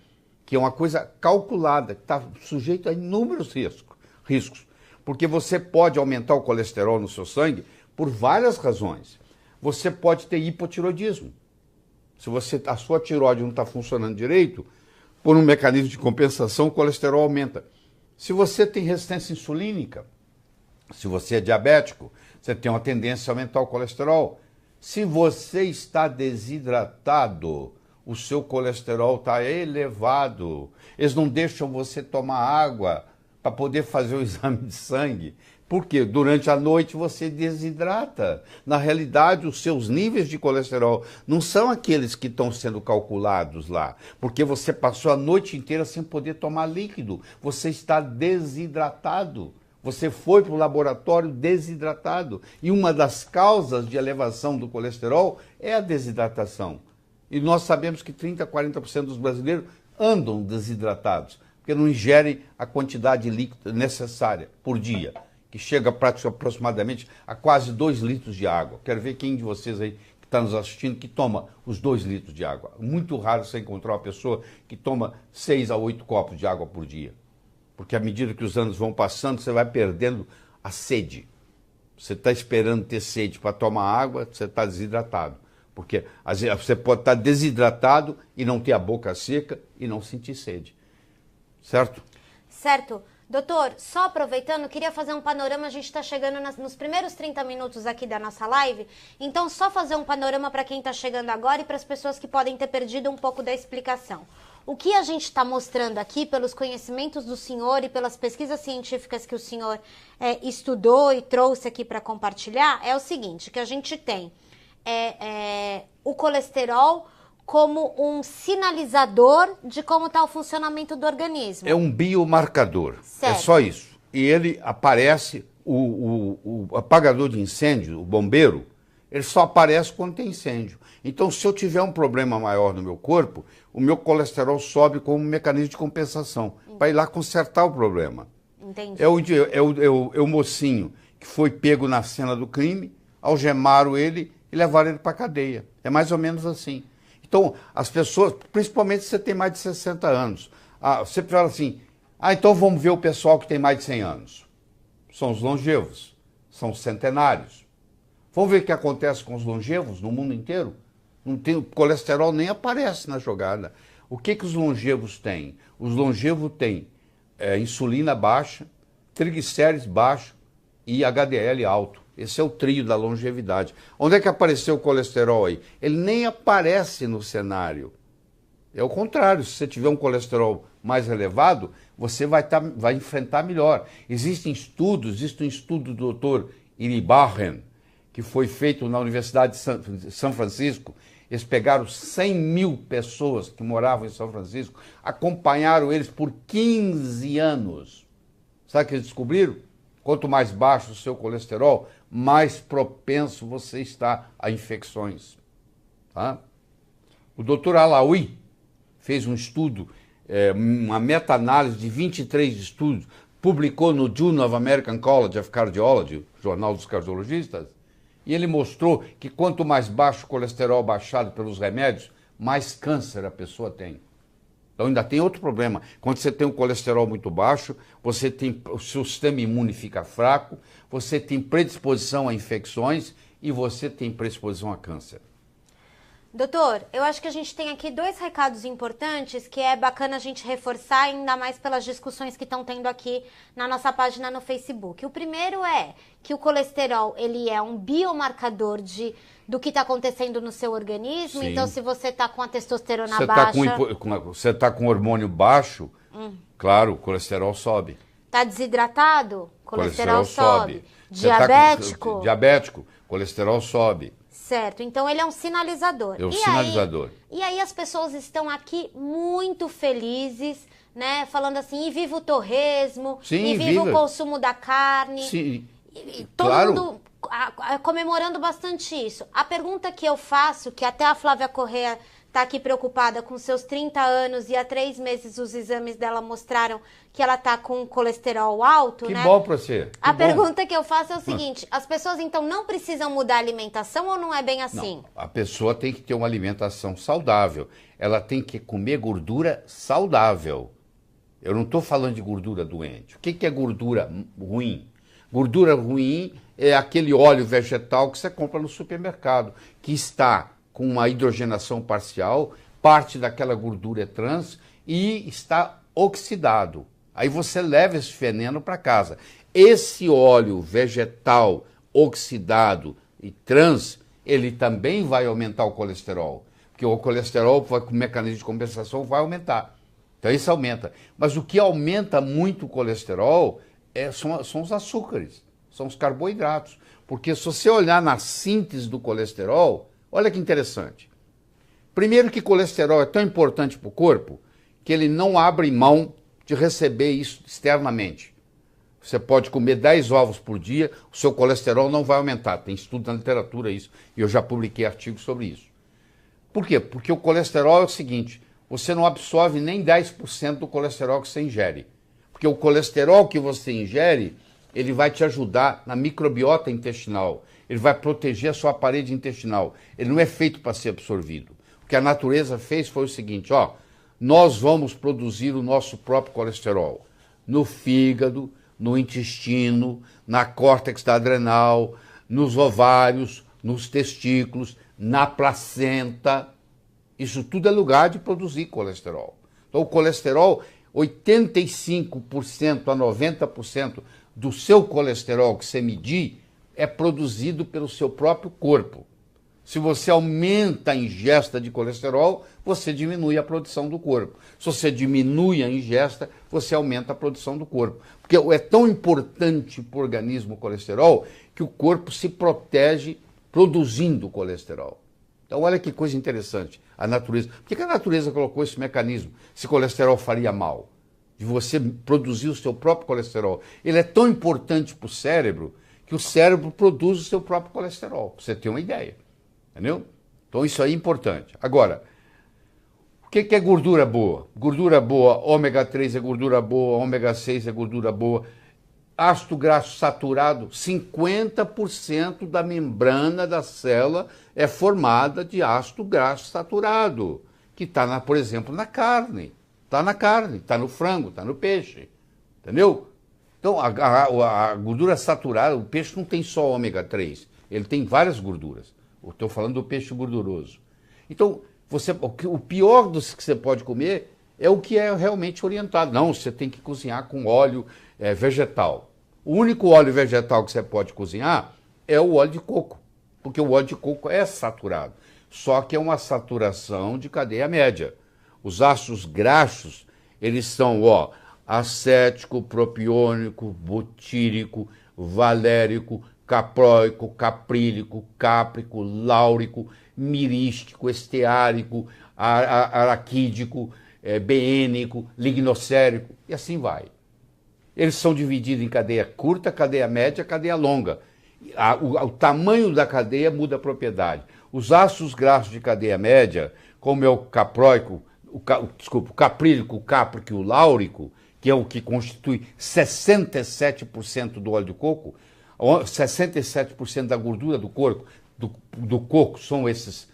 que é uma coisa calculada, que está sujeito a inúmeros riscos. Porque você pode aumentar o colesterol no seu sangue por várias razões. Você pode ter hipotiroidismo. Se a sua tireoide não está funcionando direito, por um mecanismo de compensação, o colesterol aumenta. Se você tem resistência insulínica, se você é diabético, você tem uma tendência a aumentar o colesterol. Se você está desidratado, o seu colesterol está elevado. Eles não deixam você tomar água para poder fazer o exame de sangue. Porque durante a noite você desidrata. Na realidade, os seus níveis de colesterol não são aqueles que estão sendo calculados lá, porque você passou a noite inteira sem poder tomar líquido. Você está desidratado. Você foi para o laboratório desidratado. E uma das causas de elevação do colesterol é a desidratação. E nós sabemos que 30% a 40% dos brasileiros andam desidratados, porque não ingerem a quantidade de líquido necessária por dia, que chega aproximadamente a quase 2 litros de água. Quero ver quem de vocês aí que está nos assistindo que toma os 2 litros de água. Muito raro você encontrar uma pessoa que toma 6 a 8 copos de água por dia. Porque à medida que os anos vão passando, você vai perdendo a sede. Você está esperando ter sede para tomar água, você está desidratado. Porque às vezes, você pode estar desidratado e não ter a boca seca e não sentir sede. Certo? Certo. Doutor, só aproveitando, queria fazer um panorama, a gente está chegando nos primeiros 30 minutos aqui da nossa live, então só fazer um panorama para quem está chegando agora e para as pessoas que podem ter perdido um pouco da explicação. O que a gente está mostrando aqui, pelos conhecimentos do senhor e pelas pesquisas científicas que o senhor estudou e trouxe aqui para compartilhar, é o seguinte, que a gente tem o colesterol como um sinalizador de como está o funcionamento do organismo. É um biomarcador, certo. É só isso. E ele aparece, o apagador de incêndio, o bombeiro, ele só aparece quando tem incêndio. Então, se eu tiver um problema maior no meu corpo, o meu colesterol sobe como um mecanismo de compensação, para ir lá consertar o problema. Entendi. É o mocinho que foi pego na cena do crime, algemaram ele e levaram ele para a cadeia. É mais ou menos assim. Então, as pessoas, principalmente se você tem mais de 60 anos, você fala assim, então vamos ver o pessoal que tem mais de 100 anos. São os longevos, são os centenários. Vamos ver o que acontece com os longevos no mundo inteiro? Não tem, o colesterol nem aparece na jogada. O que os longevos têm? Os longevos têm insulina baixa, triglicérides baixo e HDL alto. Esse é o trio da longevidade. Onde é que apareceu o colesterol aí? Ele nem aparece no cenário. É o contrário, se você tiver um colesterol mais elevado, você vai enfrentar melhor. Existe um estudo do Dr. Iribarren, que foi feito na Universidade de São Francisco. Eles pegaram 100 mil pessoas que moravam em São Francisco, acompanharam eles por 15 anos. Sabe o que eles descobriram? Quanto mais baixo o seu colesterol, mais propenso você está a infecções. Tá? O Dr. Alaoui fez um estudo, uma meta-análise de 23 estudos, publicou no Journal of American College of Cardiology, Jornal dos Cardiologistas, e ele mostrou que quanto mais baixo o colesterol baixado pelos remédios, mais câncer a pessoa tem. Então ainda tem outro problema. Quando você tem um colesterol muito baixo, o seu sistema imune fica fraco, você tem predisposição a infecções e você tem predisposição a câncer. Doutor, eu acho que a gente tem aqui 2 recados importantes que é bacana a gente reforçar, ainda mais pelas discussões que estão tendo aqui na nossa página no Facebook. O primeiro é que o colesterol, ele é um biomarcador do que está acontecendo no seu organismo. Sim. Então, se você está com a testosterona baixa... Você está com hormônio baixo, claro, o colesterol sobe. Está desidratado? Colesterol sobe. Diabético? Diabético, colesterol sobe. Certo, então ele é um sinalizador. É um sinalizador. E aí as pessoas estão aqui muito felizes, né? Falando assim, e viva o torresmo, sim, e viva o consumo da carne. Sim, e todo mundo comemorando bastante isso. A pergunta que eu faço, que até a Flávia Corrêa está aqui preocupada com seus 30 anos e há 3 meses os exames dela mostraram que ela está com colesterol alto, que né? Que bom para você. A pergunta que eu faço é o seguinte, as pessoas então não precisam mudar a alimentação ou não é bem assim? Não, a pessoa tem que ter uma alimentação saudável. Ela tem que comer gordura saudável. Eu não estou falando de gordura doente. O que é gordura ruim? Gordura ruim é aquele óleo vegetal que você compra no supermercado, que está com uma hidrogenação parcial, parte daquela gordura é trans e está oxidado. Aí você leva esse veneno para casa. Esse óleo vegetal oxidado e trans, ele também vai aumentar o colesterol, porque o colesterol, com o mecanismo de compensação, vai aumentar. Então isso aumenta. Mas o que aumenta muito o colesterol são os açúcares, são os carboidratos. Porque se você olhar na síntese do colesterol, olha que interessante. Primeiro que colesterol é tão importante para o corpo que ele não abre mão de receber isso externamente. Você pode comer 10 ovos por dia, o seu colesterol não vai aumentar. Tem estudo na literatura isso, e eu já publiquei artigos sobre isso. Por quê? Porque o colesterol é o seguinte, você não absorve nem 10% do colesterol que você ingere. Porque o colesterol que você ingere, ele vai te ajudar na microbiota intestinal. ele vai proteger a sua parede intestinal. Ele não é feito para ser absorvido. O que a natureza fez foi o seguinte, ó, nós vamos produzir o nosso próprio colesterol no fígado, no intestino, na córtex adrenal, nos ovários, nos testículos, na placenta. Isso tudo é lugar de produzir colesterol. Então o colesterol, 85% a 90% do seu colesterol que você medir é produzido pelo seu próprio corpo. Se você aumenta a ingesta de colesterol, você diminui a produção do corpo. Se você diminui a ingesta, você aumenta a produção do corpo. Porque é tão importante para o organismo o colesterol que o corpo se protege produzindo colesterol. Então olha que coisa interessante, a natureza. Por que a natureza colocou esse mecanismo? Se colesterol faria mal, de você produzir o seu próprio colesterol. Ele é tão importante para o cérebro que o cérebro produz o seu próprio colesterol, para você ter uma ideia. Entendeu? Então isso aí é importante. Agora, o que é gordura boa? Gordura boa, ômega 3 é gordura boa, ômega 6 é gordura boa. Ácido graxo saturado, 50% da membrana da célula é formada de ácido graxo saturado, que está, por exemplo, na carne. Está na carne, está no frango, está no peixe. Entendeu? Então, a gordura saturada, o peixe não tem só ômega 3, ele tem várias gorduras. Estou falando do peixe gorduroso. Então, o pior dos que você pode comer é o que é realmente orientado. Não, você tem que cozinhar com óleo vegetal. O único óleo vegetal que você pode cozinhar é o óleo de coco, porque o óleo de coco é saturado, só que é uma saturação de cadeia média. Os ácidos graxos, eles são, acético, propiônico, butírico, valérico, capróico, caprílico, cáprico, láurico, mirístico, esteárico, araquídico, beênico, lignocérico, e assim vai. Eles são divididos em cadeia curta, cadeia média, cadeia longa. O tamanho da cadeia muda a propriedade. Os ácidos graxos de cadeia média, como é o capróico, o caprílico, o cáprico e o láurico, que é o que constitui 67% do óleo de coco, 67% da gordura do corpo, do coco são esses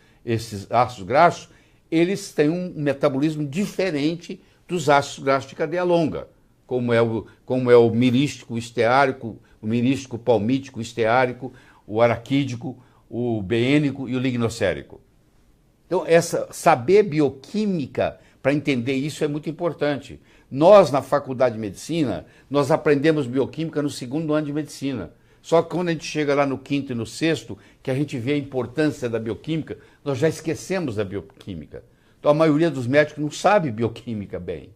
ácidos graxos, eles têm um metabolismo diferente dos ácidos graxos de cadeia longa, como é o mirístico, o esteárico, o mirístico palmítico, o esteárico, o araquídico, o beênico e o lignocérico. Então, saber bioquímica para entender isso é muito importante. Nós, na faculdade de medicina, nós aprendemos bioquímica no 2º ano de medicina. Só que quando a gente chega lá no 5º e no 6º, que a gente vê a importância da bioquímica, nós já esquecemos da bioquímica. Então a maioria dos médicos não sabe bioquímica bem.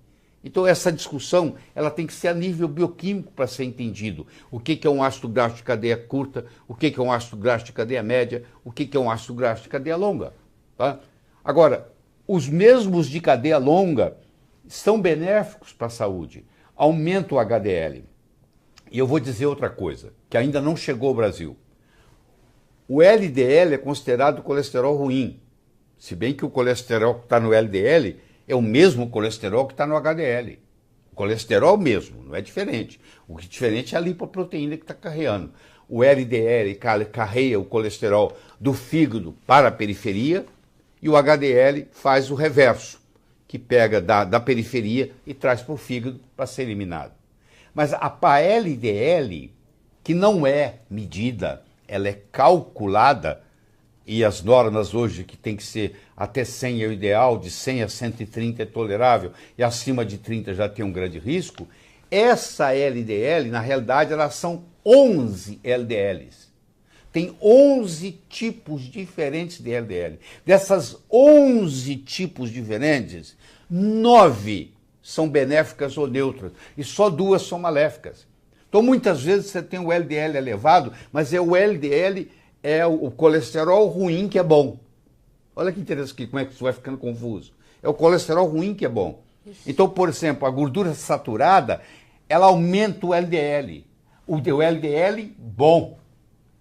Então essa discussão ela tem que ser a nível bioquímico para ser entendido. O que é um ácido graxo de cadeia curta, o que é um ácido graxo de cadeia média, o que é um ácido graxo de cadeia longa. Tá? Agora, os mesmos de cadeia longa são benéficos para a saúde. Aumenta o HDL. E eu vou dizer outra coisa, que ainda não chegou ao Brasil. O LDL é considerado colesterol ruim, se bem que o colesterol que está no LDL é o mesmo colesterol que está no HDL. O colesterol mesmo, não é diferente. O que é diferente é a lipoproteína que está carregando. O LDL carrega o colesterol do fígado para a periferia e o HDL faz o reverso, que pega da periferia e traz para o fígado para ser eliminado. Mas a LDL, que não é medida, ela é calculada, e as normas hoje que tem que ser até 100 é o ideal, de 100 a 130 é tolerável, e acima de 30 já tem um grande risco, essa LDL, na realidade, elas são 11 LDLs. Tem 11 tipos diferentes de LDL. Dessas 11 tipos diferentes, 9 são benéficas ou neutras, e só 2 são maléficas. Então, muitas vezes você tem o LDL elevado, mas o LDL é o colesterol ruim que é bom. Olha que interessante, como é que isso vai ficando confuso. É o colesterol ruim que é bom. Isso. Então, por exemplo, a gordura saturada, ela aumenta o LDL. O LDL bom.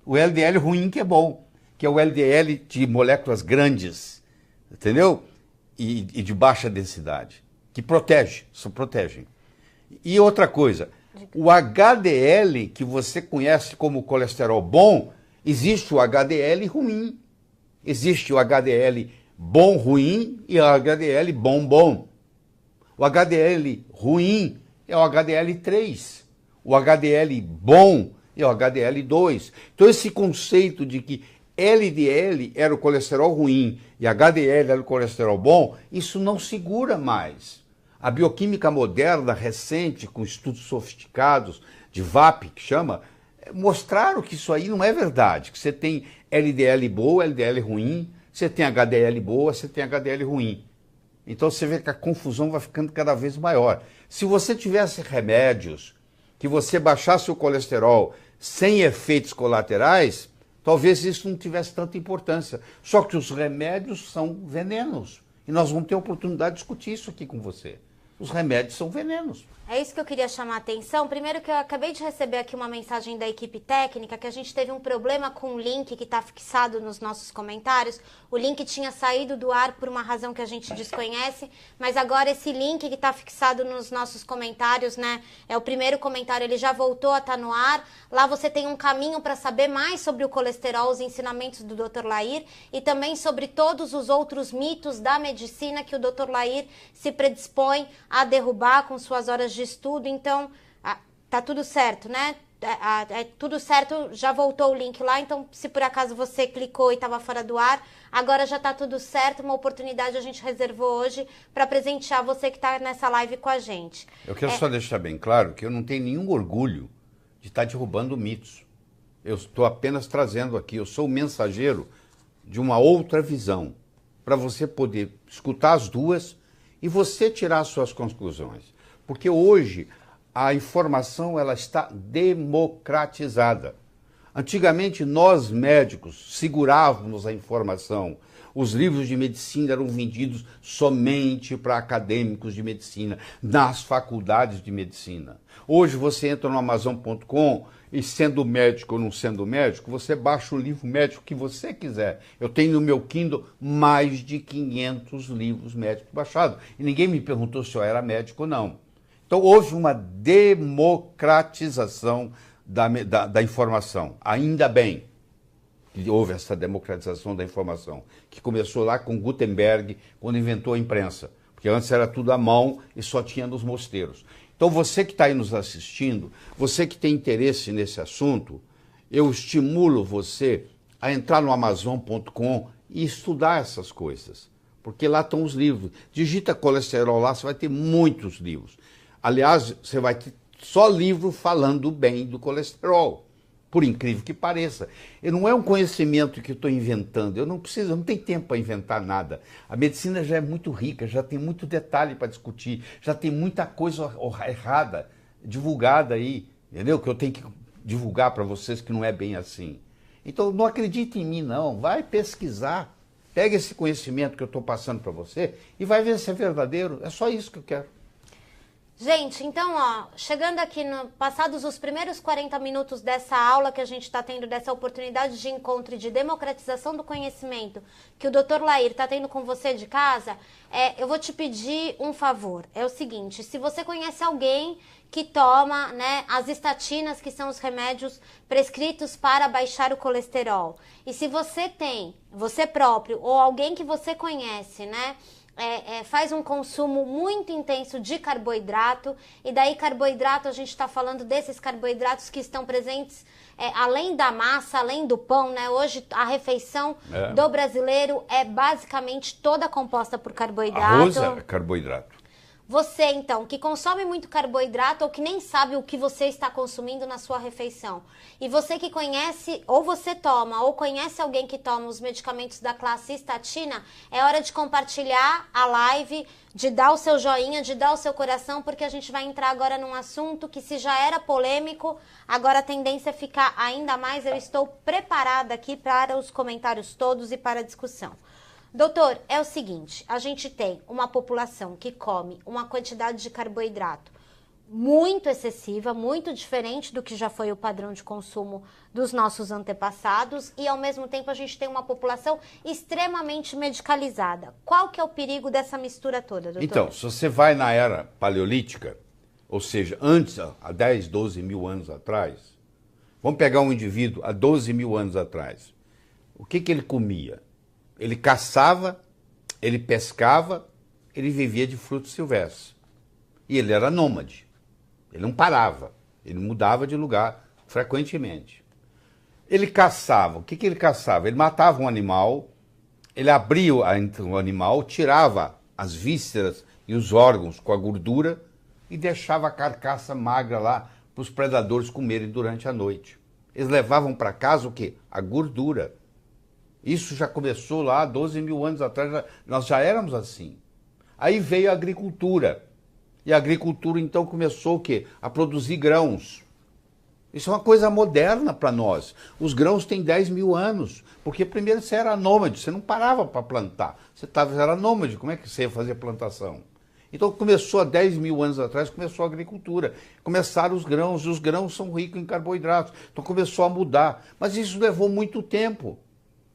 O LDL ruim que é bom, que é o LDL de moléculas grandes, entendeu? E de baixa densidade. Que protegem. E outra coisa, o HDL, que você conhece como colesterol bom, Existe o HDL ruim, existe o HDL bom ruim e o HDL bom bom. O HDL ruim é o HDL 3, o HDL bom é o HDL 2. Então esse conceito de que LDL era o colesterol ruim e HDL era o colesterol bom, isso não segura mais. A bioquímica moderna, recente, com estudos sofisticados, de VAP, que chama, mostraram que isso aí não é verdade, que você tem LDL boa, LDL ruim, você tem HDL boa, você tem HDL ruim. Então você vê que a confusão vai ficando cada vez maior. Se você tivesse remédios, que você baixasse o colesterol sem efeitos colaterais, talvez isso não tivesse tanta importância. Só que os remédios são venenos. E nós vamos ter a oportunidade de discutir isso aqui com você. Os remédios são venenos. É isso que eu queria chamar a atenção. Primeiro que eu acabei de receber aqui uma mensagem da equipe técnica que a gente teve um problema com o link que está fixado nos nossos comentários. O link tinha saído do ar por uma razão que a gente desconhece, mas agora esse link que está fixado nos nossos comentários, né, é o primeiro comentário, ele já voltou a estar no ar. Lá você tem um caminho para saber mais sobre o colesterol, os ensinamentos do Dr. Lair e também sobre todos os outros mitos da medicina que o Dr. Lair se predispõe a derrubar com suas horas de estudo. Então, tá tudo certo, né? Tudo certo, já voltou o link lá, então se por acaso você clicou e estava fora do ar, agora já tá tudo certo, uma oportunidade a gente reservou hoje para presentear você que está nessa live com a gente. Eu quero só deixar bem claro que eu não tenho nenhum orgulho de estar derrubando mitos. Eu estou apenas trazendo aqui, eu sou o mensageiro de uma outra visão, para você poder escutar as duas e você tirar suas conclusões. Porque hoje a informação ela está democratizada. Antigamente nós médicos segurávamos a informação. Os livros de medicina eram vendidos somente para acadêmicos de medicina, nas faculdades de medicina. Hoje você entra no Amazon.com e sendo médico ou não sendo médico, você baixa o livro médico que você quiser. Eu tenho no meu Kindle mais de 500 livros médicos baixados. E ninguém me perguntou se eu era médico ou não. Então houve uma democratização da informação. Ainda bem que houve essa democratização da informação, que começou lá com Gutenberg, quando inventou a imprensa. Porque antes era tudo à mão e só tinha nos mosteiros. Então você que está aí nos assistindo, você que tem interesse nesse assunto, eu estimulo você a entrar no Amazon.com e estudar essas coisas. Porque lá estão os livros. Digita colesterol lá, você vai ter muitos livros. Aliás, você vai ter só livro falando bem do colesterol, por incrível que pareça. E não é um conhecimento que eu estou inventando, eu não tenho tempo para inventar nada. A medicina já é muito rica, já tem muito detalhe para discutir, já tem muita coisa errada, divulgada aí, entendeu? Que eu tenho que divulgar para vocês que não é bem assim. Então não acredite em mim não, vai pesquisar, pega esse conhecimento que eu estou passando para você e vai ver se é verdadeiro, é só isso que eu quero. Gente, então, ó, chegando aqui, passados os primeiros 40 minutos dessa aula que a gente está tendo, dessa oportunidade de encontro e de democratização do conhecimento que o Dr. Lair está tendo com você de casa, eu vou te pedir um favor. É o seguinte, se você conhece alguém que toma, né, as estatinas, que são os remédios prescritos para baixar o colesterol, e se você tem, você próprio, ou alguém que você conhece, né, faz um consumo muito intenso de carboidrato, e daí carboidrato a gente está falando desses carboidratos que estão presentes além da massa, além do pão, né? Hoje a refeição do brasileiro é basicamente toda composta por carboidrato. Arroz é carboidrato. Você, então, que consome muito carboidrato ou que nem sabe o que você está consumindo na sua refeição. E você que conhece, ou você toma, ou conhece alguém que toma os medicamentos da classe estatina, é hora de compartilhar a live, de dar o seu joinha, de dar o seu coração, porque a gente vai entrar agora num assunto que, se já era polêmico, agora a tendência é ficar ainda mais. Eu estou preparada aqui para os comentários todos e para a discussão. Doutor, é o seguinte, a gente tem uma população que come uma quantidade de carboidrato muito excessiva, muito diferente do que já foi o padrão de consumo dos nossos antepassados, e ao mesmo tempo a gente tem uma população extremamente medicalizada. Qual que é o perigo dessa mistura toda, doutor? Então, se você vai na era paleolítica, ou seja, antes, há 10, 12 mil anos atrás, Vamos pegar um indivíduo há 12 mil anos atrás. O que ele comia? Ele caçava, ele pescava, ele vivia de frutos silvestres. E ele era nômade. Ele não parava. Ele mudava de lugar frequentemente. Ele caçava. O que ele caçava? Ele matava um animal, ele abria o animal, tirava as vísceras e os órgãos com a gordura e deixava a carcaça magra lá para os predadores comerem durante a noite. Eles levavam para casa o quê? A gordura. Isso já começou lá 12 mil anos atrás, nós já éramos assim. Aí veio a agricultura. E a agricultura então começou o quê? A produzir grãos. Isso é uma coisa moderna para nós. Os grãos têm 10 mil anos, porque primeiro você era nômade, você não parava para plantar. Você era nômade, como é que você ia fazer plantação? Então começou há 10 mil anos atrás, começou a agricultura. Começaram os grãos, e os grãos são ricos em carboidratos. Então começou a mudar. Mas isso levou muito tempo.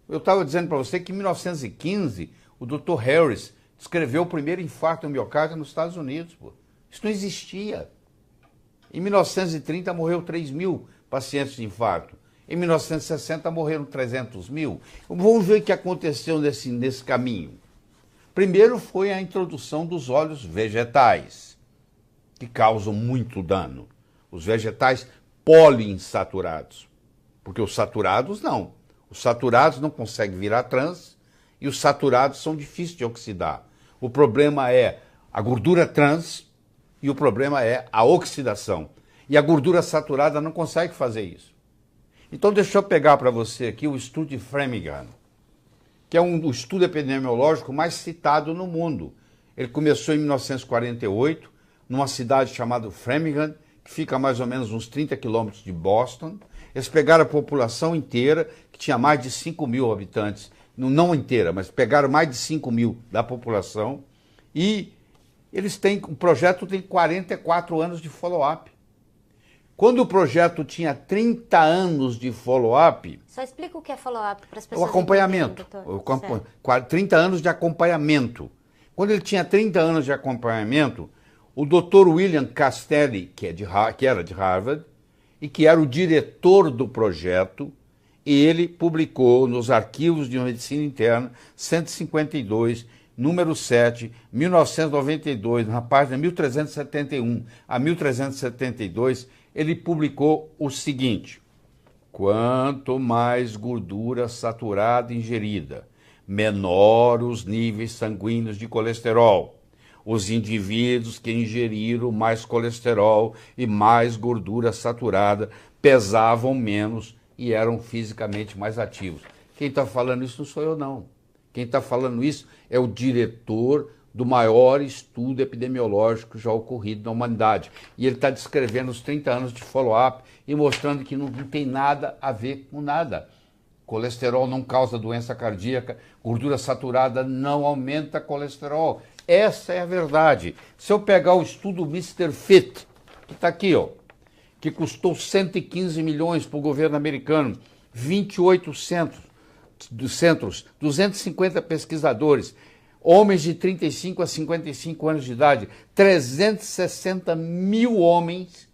Eu estava dizendo para você que em 1915, o Dr. Harris descreveu o primeiro infarto no miocárdio nos Estados Unidos. Pô. Isso não existia. Em 1930 morreu 3 mil pacientes de infarto. Em 1960 morreram 300 mil. Vamos ver o que aconteceu nesse caminho. Primeiro foi a introdução dos óleos vegetais, que causam muito dano. Os vegetais poliinsaturados. Porque os saturados não. Os saturados não conseguem virar trans e os saturados são difíceis de oxidar. O problema é a gordura trans e o problema é a oxidação. E a gordura saturada não consegue fazer isso. Então deixa eu pegar para você aqui o estudo de Framingham, que é o estudo epidemiológico mais citado no mundo. Ele começou em 1948, numa cidade chamada Framingham, que fica a mais ou menos uns 30 quilômetros de Boston. Eles pegaram a população inteira, que tinha mais de 5 mil habitantes, não inteira, mas pegaram mais de 5 mil da população, e o projeto tem 44 anos de follow-up. Quando o projeto tinha 30 anos de follow-up... Só explica o que é follow-up para as pessoas. O acompanhamento. 30 anos de acompanhamento. Quando ele tinha 30 anos de acompanhamento, o Dr. William Castelli, que era de Harvard, e que era o diretor do projeto, ele publicou nos Arquivos de Medicina Interna 152, número 7, 1992, na página 1371 a 1372, ele publicou o seguinte: quanto mais gordura saturada ingerida, menor os níveis sanguíneos de colesterol. Os indivíduos que ingeriram mais colesterol e mais gordura saturada pesavam menos e eram fisicamente mais ativos. Quem está falando isso não sou eu, não. Quem está falando isso é o diretor do maior estudo epidemiológico já ocorrido na humanidade. E ele está descrevendo os 30 anos de follow-up e mostrando que não tem nada a ver com nada. Colesterol não causa doença cardíaca, gordura saturada não aumenta colesterol. Essa é a verdade. Se eu pegar o estudo Mr. Fit, que está aqui, ó, que custou 115 milhões para o governo americano, 28 centros, 250 pesquisadores, homens de 35 a 55 anos de idade, 360 mil homens,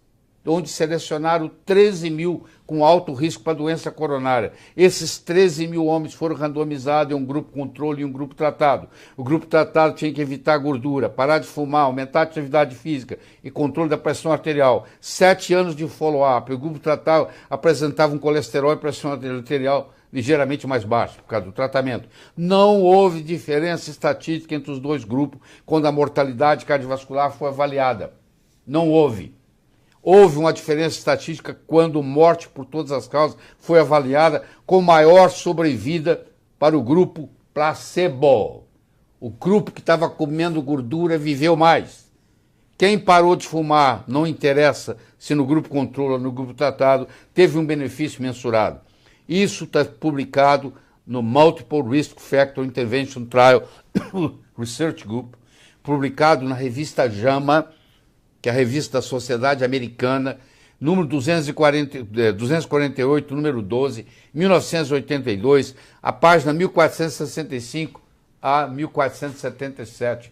onde selecionaram 13 mil com alto risco para doença coronária. Esses 13 mil homens foram randomizados em um grupo controle e um grupo tratado. O grupo tratado tinha que evitar a gordura, parar de fumar, aumentar a atividade física e controle da pressão arterial. 7 anos de follow-up. O grupo tratado apresentava um colesterol e pressão arterial ligeiramente mais baixo por causa do tratamento. Não houve diferença estatística entre os dois grupos quando a mortalidade cardiovascular foi avaliada. Não houve. Houve uma diferença estatística quando morte por todas as causas foi avaliada com maior sobrevida para o grupo placebo. O grupo que estava comendo gordura viveu mais. Quem parou de fumar, não interessa se no grupo controle ou no grupo tratado, teve um benefício mensurado. Isso está publicado no Multiple Risk Factor Intervention Trial Research Group, publicado na revista JAMA, que é a revista da Sociedade Americana, número 248, número 12, 1982, a página 1465 a 1477.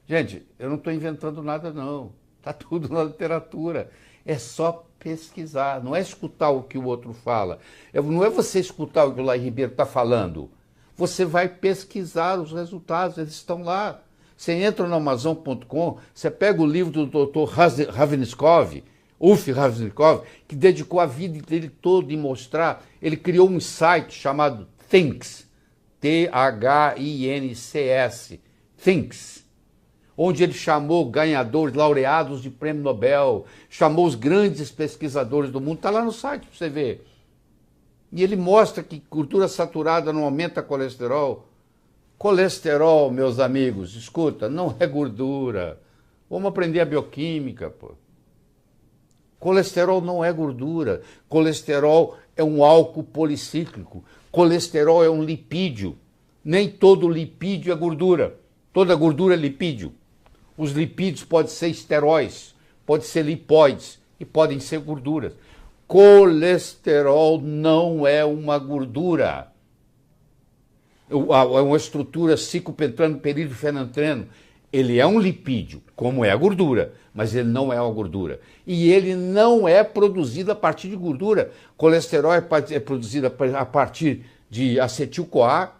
Gente, eu não estou inventando nada, não. Está tudo na literatura. É só pesquisar, não é escutar o que o outro fala. Não é você escutar o que o Laí Ribeiro está falando. Você vai pesquisar os resultados, eles estão lá. Você entra no Amazon.com, você pega o livro do Dr. Ravenscoe, Ulf Ravenscoe, que dedicou a vida dele toda em mostrar. Ele criou um site chamado Thinks, T-H-I-N-C-S, Thinks, onde ele chamou ganhadores, laureados de prêmio Nobel, chamou os grandes pesquisadores do mundo. Está lá no site para você ver. E ele mostra que gordura saturada não aumenta colesterol. Colesterol, meus amigos, escuta, não é gordura. Vamos aprender a bioquímica, pô. Colesterol não é gordura. Colesterol é um álcool policíclico. Colesterol é um lipídio. Nem todo lipídio é gordura. Toda gordura é lipídio. Os lipídios podem ser esteróis, podem ser lipóides e podem ser gorduras. Colesterol não é uma gordura. É uma estrutura cicopentrano, período fenantreno. Ele é um lipídio, como é a gordura, mas ele não é uma gordura. E ele não é produzido a partir de gordura. Colesterol é produzido a partir de acetil-CoA,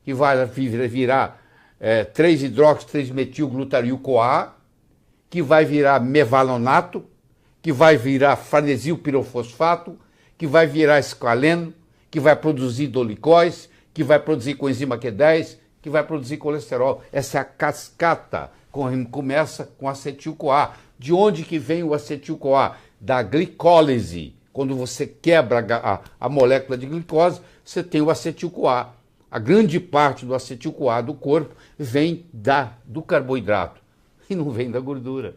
que vai virar 3-hidroxi-3-metil-glutario-CoA, que vai virar mevalonato, que vai virar farnesil-pirofosfato, que vai virar esqualeno, que vai produzir dolicóis, que vai produzir coenzima Q10, que vai produzir colesterol. Essa é a cascata. Começa com acetil-CoA. De onde que vem o acetil-CoA? Da glicólise. Quando você quebra a molécula de glicose, você tem o acetil-CoA. A grande parte do acetil-CoA do corpo vem do carboidrato e não vem da gordura.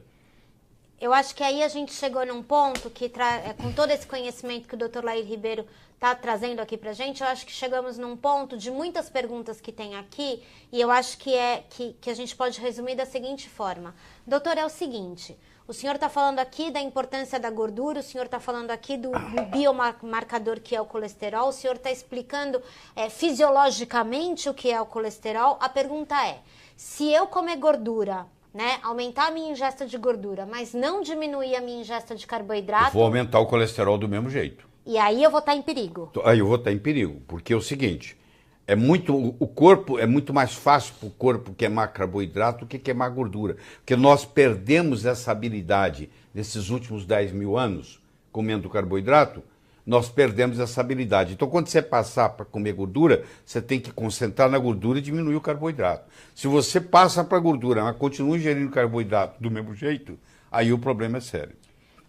Eu acho que aí a gente chegou num ponto que, com todo esse conhecimento que o Dr. Laí Ribeiro está trazendo aqui pra gente, eu acho que chegamos num ponto de muitas perguntas que tem aqui, e eu acho que a gente pode resumir da seguinte forma. Doutor, é o seguinte, o senhor está falando aqui da importância da gordura, o senhor está falando aqui do biomarcador que é o colesterol, o senhor está explicando fisiologicamente o que é o colesterol. A pergunta é, se eu comer gordura, né, aumentar a minha ingesta de gordura, mas não diminuir a minha ingesta de carboidrato... Eu vou aumentar o colesterol do mesmo jeito. E aí eu vou estar em perigo. Aí eu vou estar em perigo, porque é o seguinte, o corpo é muito mais fácil para o corpo queimar carboidrato do que queimar gordura. Porque nós perdemos essa habilidade nesses últimos 10 mil anos, comendo carboidrato, nós perdemos essa habilidade. Então, quando você passar para comer gordura, você tem que concentrar na gordura e diminuir o carboidrato. Se você passa para a gordura, mas continua ingerindo carboidrato do mesmo jeito, aí o problema é sério.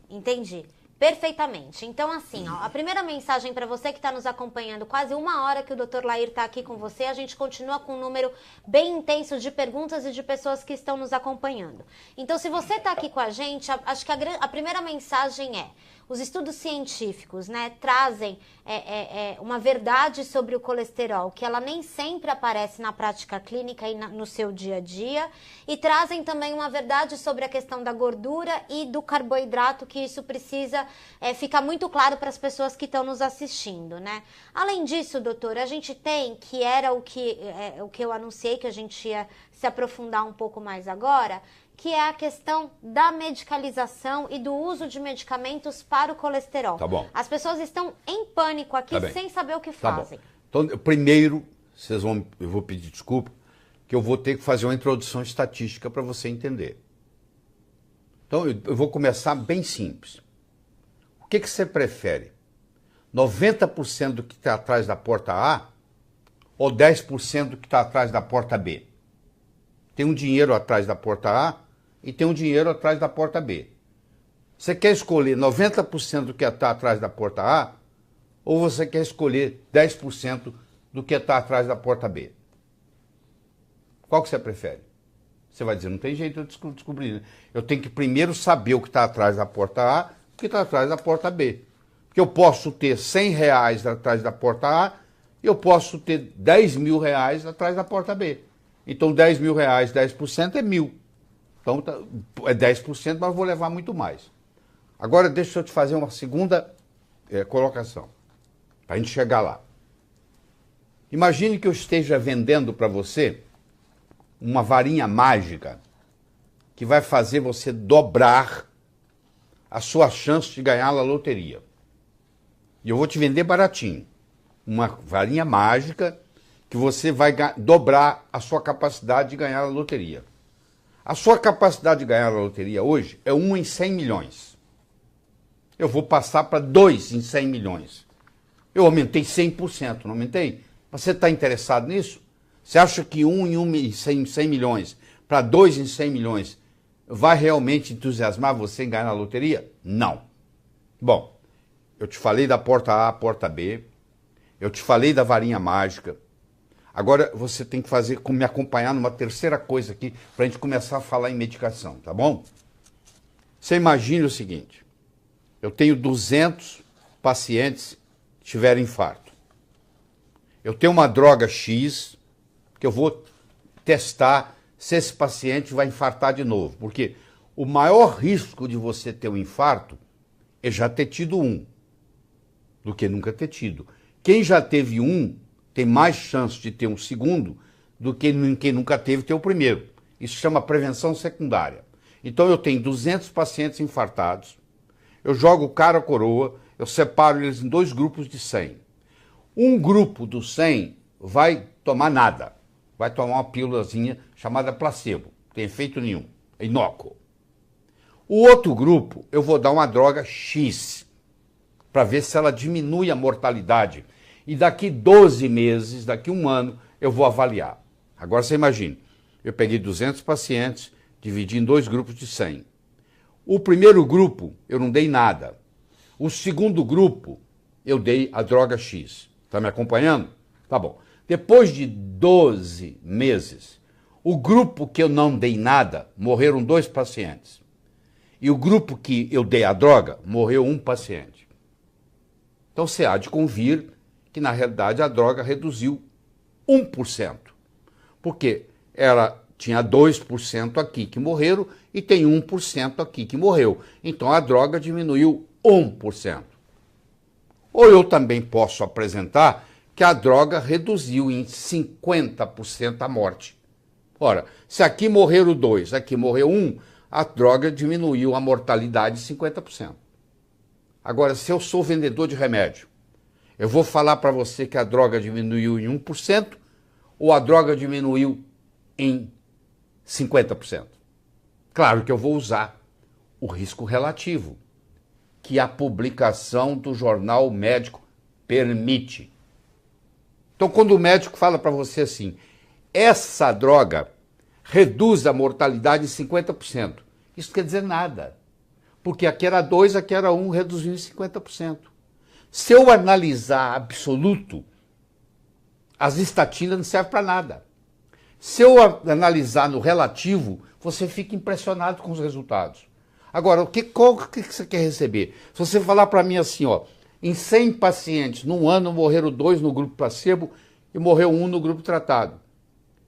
Entendi. Perfeitamente. Então, assim, ó, a primeira mensagem para você que está nos acompanhando, quase uma hora que o Dr. Laí está aqui com você, a gente continua com um número bem intenso de perguntas e de pessoas que estão nos acompanhando. Então, se você está aqui com a gente, acho que a primeira mensagem é: os estudos científicos, né, trazem uma verdade sobre o colesterol, que ela nem sempre aparece na prática clínica e no seu dia a dia, e trazem também uma verdade sobre a questão da gordura e do carboidrato, que isso precisa ficar muito claro para as pessoas que estão nos assistindo, né? Além disso, doutor, a gente tem, que era o que eu anunciei que a gente ia se aprofundar um pouco mais agora, que é a questão da medicalização e do uso de medicamentos para o colesterol. Tá bom. As pessoas estão em pânico aqui, sem saber o que fazem. Bom. Então, primeiro, eu vou pedir desculpa, que eu vou ter que fazer uma introdução estatística para você entender. Então, eu vou começar bem simples. O que você prefere? 90% do que está atrás da porta A ou 10% do que está atrás da porta B? Tem um dinheiro atrás da porta A e tem um dinheiro atrás da porta B. Você quer escolher 90% do que está atrás da porta A ou você quer escolher 10% do que está atrás da porta B? Qual que você prefere? Você vai dizer, não tem jeito de descobrir. Né? Eu tenho que primeiro saber o que está atrás da porta A e o que está atrás da porta B. Porque eu posso ter R$100 atrás da porta A e eu posso ter R$10.000 atrás da porta B. Então, R$10.000, 10% é 1.000. Então, é 10%, mas eu vou levar muito mais. Agora, deixa eu te fazer uma segunda colocação, para a gente chegar lá. Imagine que eu esteja vendendo para você uma varinha mágica que vai fazer você dobrar a sua chance de ganhar na loteria. E eu vou te vender baratinho. Uma varinha mágica que você vai dobrar a sua capacidade de ganhar na loteria. A sua capacidade de ganhar na loteria hoje é 1 em 100 milhões. Eu vou passar para 2 em 100 milhões. Eu aumentei 100%, não aumentei? Você está interessado nisso? Você acha que 1 em 100 milhões para 2 em 100 milhões vai realmente entusiasmar você em ganhar na loteria? Não. Bom, eu te falei da porta A, porta B, eu te falei da varinha mágica. Agora você tem que me acompanhar numa terceira coisa aqui para a gente começar a falar em medicação, tá bom? Você imagine o seguinte, eu tenho 200 pacientes que tiveram infarto. Eu tenho uma droga X que eu vou testar se esse paciente vai infartar de novo. Porque o maior risco de você ter um infarto é já ter tido um, do que nunca ter tido. Quem já teve um tem mais chance de ter um segundo do que quem nunca teve ter o primeiro. Isso chama prevenção secundária. Então eu tenho 200 pacientes infartados, eu jogo cara a coroa, eu separo eles em 2 grupos de 100. Um grupo dos 100 vai tomar nada, vai tomar uma pílulazinha chamada placebo, não tem efeito nenhum, é inócuo. O outro grupo eu vou dar uma droga X, para ver se ela diminui a mortalidade. E daqui 12 meses, daqui 1 ano, eu vou avaliar. Agora você imagine, eu peguei 200 pacientes, dividi em 2 grupos de 100. O primeiro grupo, eu não dei nada. O segundo grupo, eu dei a droga X. Está me acompanhando? Tá bom. Depois de 12 meses, o grupo que eu não dei nada, morreram 2 pacientes. E o grupo que eu dei a droga, morreu 1 paciente. Então você há de convir que, na realidade, a droga reduziu 1%. Porque ela tinha 2% aqui que morreram e tem 1% aqui que morreu. Então a droga diminuiu 1%. Ou eu também posso apresentar que a droga reduziu em 50% a morte. Ora, se aqui morreram 2, aqui morreu 1, a droga diminuiu a mortalidade em 50%. Agora, se eu sou vendedor de remédio, eu vou falar para você que a droga diminuiu em 1% ou a droga diminuiu em 50%. Claro que eu vou usar o risco relativo, que a publicação do jornal médico permite. Então, quando o médico fala para você assim, essa droga reduz a mortalidade em 50%, isso quer dizer nada. Porque aqui era 2, aqui era 1, reduziu em 50%. Se eu analisar absoluto, as estatinas não servem para nada. Se eu analisar no relativo, você fica impressionado com os resultados. Agora, qual que você quer receber? Se você falar para mim assim, ó, em 100 pacientes, num ano morreram 2 no grupo placebo e morreu 1 no grupo tratado.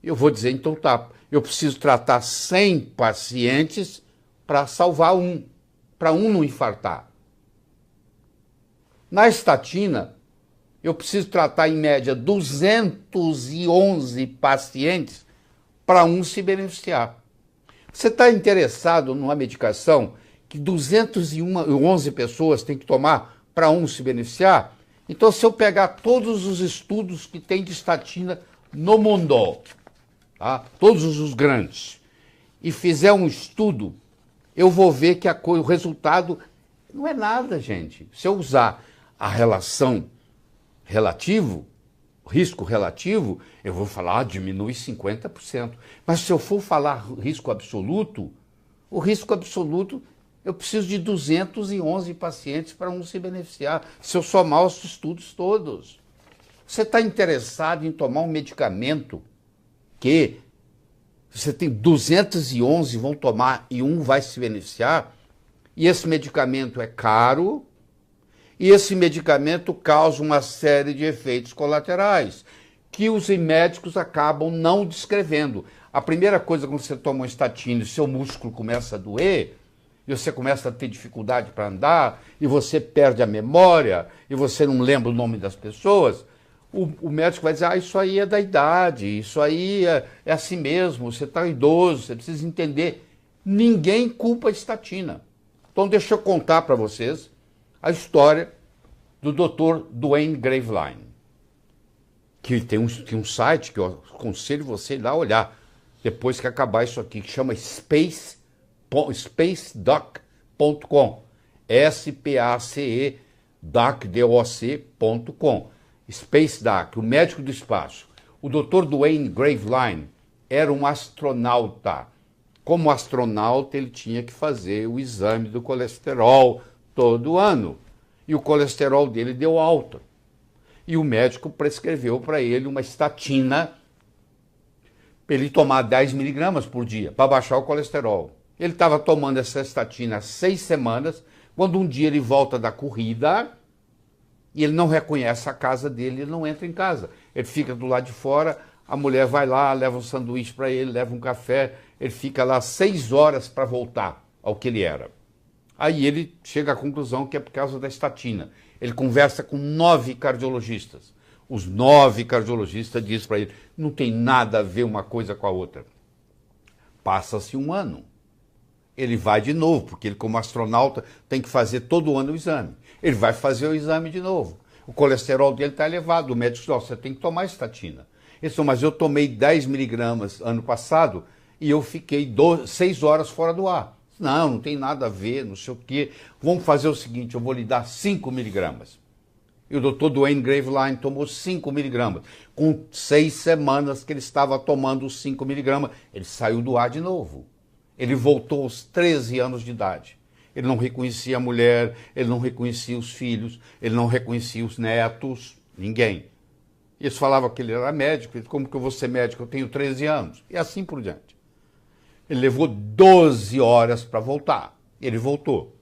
Eu vou dizer, então tá, eu preciso tratar 100 pacientes para salvar 1, para 1 não infartar. Na estatina, eu preciso tratar em média 211 pacientes para 1 se beneficiar. Você está interessado numa medicação que 211 pessoas têm que tomar para 1 se beneficiar? Então, se eu pegar todos os estudos que tem de estatina no mundo, tá? Todos os grandes, e fizer um estudo, eu vou ver que o resultado não é nada, gente. Se eu usar a relação risco relativo, eu vou falar, diminui 50%. Mas se eu for falar risco absoluto, o risco absoluto, eu preciso de 211 pacientes para 1 se beneficiar, se eu somar os estudos todos. Você está interessado em tomar um medicamento que você tem 211 vão tomar e 1 vai se beneficiar, e esse medicamento é caro, e esse medicamento causa uma série de efeitos colaterais que os médicos acabam não descrevendo. A primeira coisa, quando você toma um estatina e seu músculo começa a doer, e você começa a ter dificuldade para andar, e você perde a memória, e você não lembra o nome das pessoas, o médico vai dizer, isso aí é da idade, isso aí é assim mesmo, você está idoso, você precisa entender. Ninguém culpa a estatina. Então deixa eu contar para vocês a história do Dr. Duane Graveline, que tem um site que eu aconselho você ir lá olhar, depois que acabar isso aqui, que chama spacedoc.com. S-P-A-C-E doc.com. SpaceDoc, o médico do espaço. O Dr. Duane Graveline era um astronauta. Como astronauta, ele tinha que fazer o exame do colesterol todo ano. E o colesterol dele deu alta. E o médico prescreveu para ele uma estatina para ele tomar 10 miligramas por dia, para baixar o colesterol. Ele estava tomando essa estatina há 6 semanas, quando um dia ele volta da corrida e ele não reconhece a casa dele, ele não entra em casa. Ele fica do lado de fora, a mulher vai lá, leva um sanduíche para ele, leva um café, ele fica lá 6 horas para voltar ao que ele era. Aí ele chega à conclusão que é por causa da estatina. Ele conversa com 9 cardiologistas. Os 9 cardiologistas dizem para ele, não tem nada a ver uma coisa com a outra. Passa-se um ano. Ele vai de novo, porque ele, como astronauta, tem que fazer todo ano o exame. Ele vai fazer o exame de novo. O colesterol dele está elevado. O médico diz, você tem que tomar estatina. Ele disse, mas eu tomei 10 miligramas ano passado e eu fiquei 6 horas fora do ar. Não tem nada a ver, não sei o quê. Vamos fazer o seguinte, eu vou lhe dar 5 miligramas. E o Dr. Duane Graveline tomou 5 miligramas. Com 6 semanas que ele estava tomando os 5 miligramas, ele saiu do ar de novo. Ele voltou aos 13 anos de idade. Ele não reconhecia a mulher, ele não reconhecia os filhos, ele não reconhecia os netos, ninguém. Eles falavam que ele era médico, ele, como que eu vou ser médico? Eu tenho 13 anos. E assim por diante. Ele levou 12 horas para voltar. Ele voltou.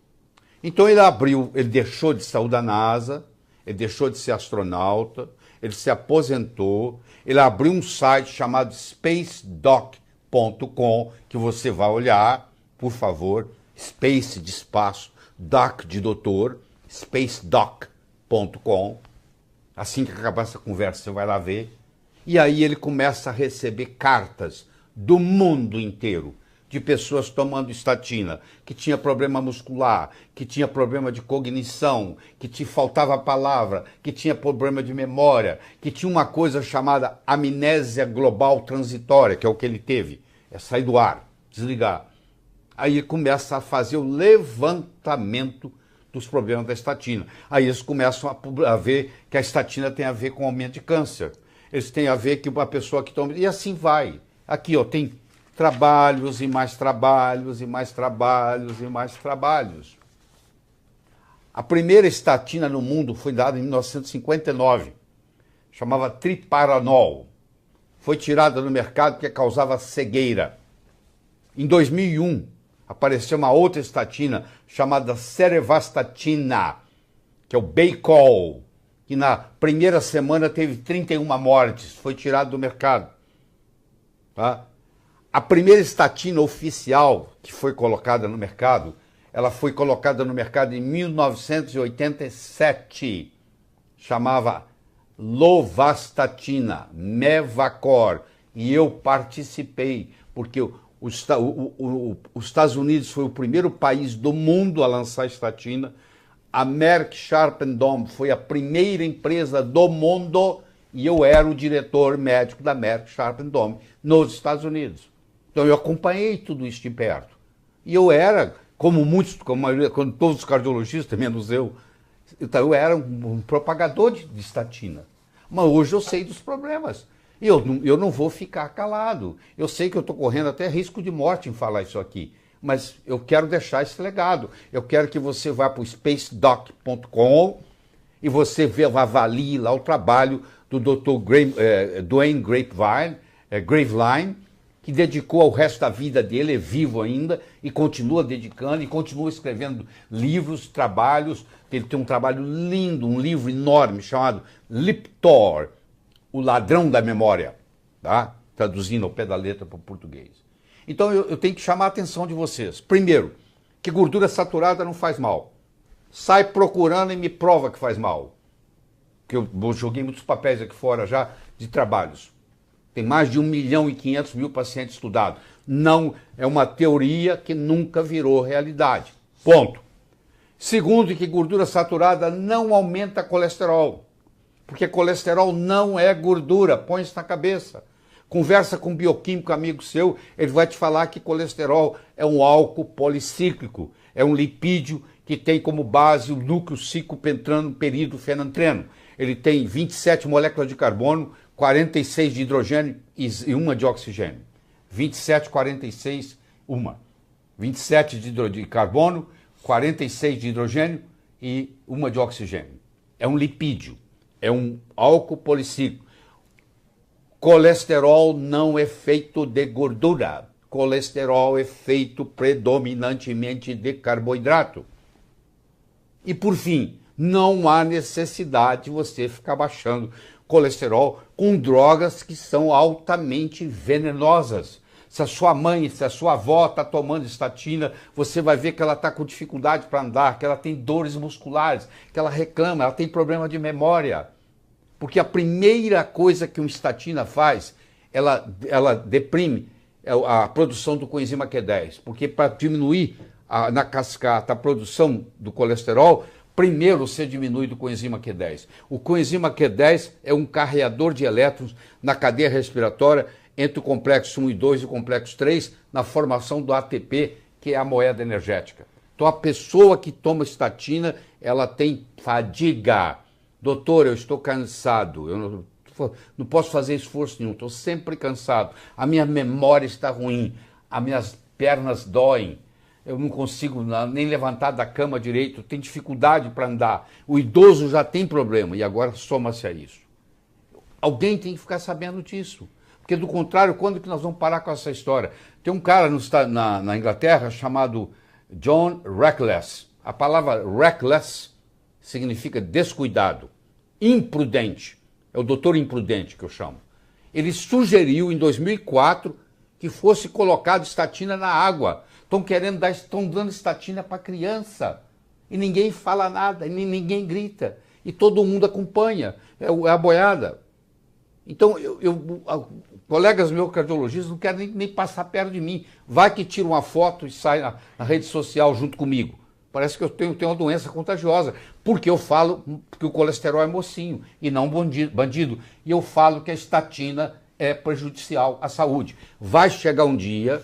Então ele deixou de sair da NASA, ele deixou de ser astronauta, ele se aposentou, ele abriu um site chamado spacedoc.com, que você vai olhar, por favor, space de espaço, doc de doutor, spacedoc.com. Assim que acabar essa conversa, você vai lá ver. E aí ele começa a receber cartas do mundo inteiro, de pessoas tomando estatina, que tinha problema muscular, que tinha problema de cognição, que te faltava palavra, que tinha problema de memória, que tinha uma coisa chamada amnésia global transitória, que é o que ele teve, é sair do ar, desligar. Aí ele começa a fazer o levantamento dos problemas da estatina. Aí eles começam a ver que a estatina tem a ver com aumento de câncer. Eles têm a ver que uma pessoa que toma... E assim vai. Aqui, ó, tem trabalhos e mais trabalhos e mais trabalhos e mais trabalhos. A primeira estatina no mundo foi dada em 1959. Chamava Triparanol. Foi tirada do mercado porque causava cegueira. Em 2001, apareceu uma outra estatina chamada Cerevastatina, que é o Baycol, que na primeira semana teve 31 mortes, foi tirado do mercado. Tá? A primeira estatina oficial que foi colocada no mercado, ela foi colocada no mercado em 1987. Chamava Lovastatina, Mevacor. E eu participei, porque os Estados Unidos foi o primeiro país do mundo a lançar estatina. A Merck Sharp and Dohme foi a primeira empresa do mundo e eu era o diretor médico da Merck Sharp and Dohme nos Estados Unidos. Então eu acompanhei tudo isso de perto. E eu era, como todos os cardiologistas, menos eu, então eu era um propagador de estatina. Mas hoje eu sei dos problemas. E eu não vou ficar calado. Eu sei que eu estou correndo até risco de morte em falar isso aqui. Mas eu quero deixar esse legado. Eu quero que você vá para o spacedoc.com e você avalie lá o trabalho do Dr. Duane Graveline, que dedicou o resto da vida dele, é vivo ainda, e continua dedicando, e continua escrevendo livros, trabalhos. Ele tem um trabalho lindo, um livro enorme, chamado Liptor, o ladrão da memória, tá? Traduzindo ao pé da letra para o português. Então eu tenho que chamar a atenção de vocês. Primeiro, que gordura saturada não faz mal. Sai procurando e me prova que faz mal. Que eu joguei muitos papéis aqui fora já de trabalhos. Tem mais de 1.500.000 pacientes estudados. Não, é uma teoria que nunca virou realidade. Ponto. Segundo, que gordura saturada não aumenta colesterol. Porque colesterol não é gordura, põe isso na cabeça. Conversa com um bioquímico amigo seu, ele vai te falar que colesterol é um álcool policíclico, é um lipídio que tem como base o núcleo ciclopentrano peridofenantreno. Ele tem 27 moléculas de carbono, 46 de hidrogênio e uma de oxigênio. 27, 46, uma. 27 de carbono, 46 de hidrogênio e uma de oxigênio. É um lipídio, é um álcool policíclico. Colesterol não é feito de gordura. Colesterol é feito predominantemente de carboidrato. E por fim, não há necessidade de você ficar baixando colesterol com drogas que são altamente venenosas. Se a sua mãe, se a sua avó está tomando estatina, você vai ver que ela está com dificuldade para andar, que ela tem dores musculares, que ela reclama, ela tem problema de memória. Porque a primeira coisa que uma estatina faz, ela deprime a produção do coenzima Q10. Porque para diminuir na cascata a produção do colesterol, primeiro você diminui do coenzima Q10. O coenzima Q10 é um carreador de elétrons na cadeia respiratória entre o complexo 1 e 2 e o complexo 3, na formação do ATP, que é a moeda energética. Então a pessoa que toma estatina, ela tem fadiga. Doutor, eu estou cansado, eu não posso fazer esforço nenhum, estou sempre cansado, a minha memória está ruim, as minhas pernas doem, eu não consigo nem levantar da cama direito, tenho dificuldade para andar. O idoso já tem problema e agora soma-se a isso. Alguém tem que ficar sabendo disso, porque do contrário, quando que nós vamos parar com essa história? Tem um cara na Inglaterra chamado John Reckless. A palavra reckless significa descuidado, imprudente. É o doutor imprudente que eu chamo. Ele sugeriu em 2004 que fosse colocado estatina na água. Estão dando estatina para criança. E ninguém fala nada, e ninguém grita. E todo mundo acompanha. É a boiada. Então, colegas meus cardiologistas não querem nem passar perto de mim. Vai que tira uma foto e sai na rede social junto comigo. Parece que eu tenho uma doença contagiosa, porque eu falo que o colesterol é mocinho e não bandido. E eu falo que a estatina é prejudicial à saúde. Vai chegar um dia,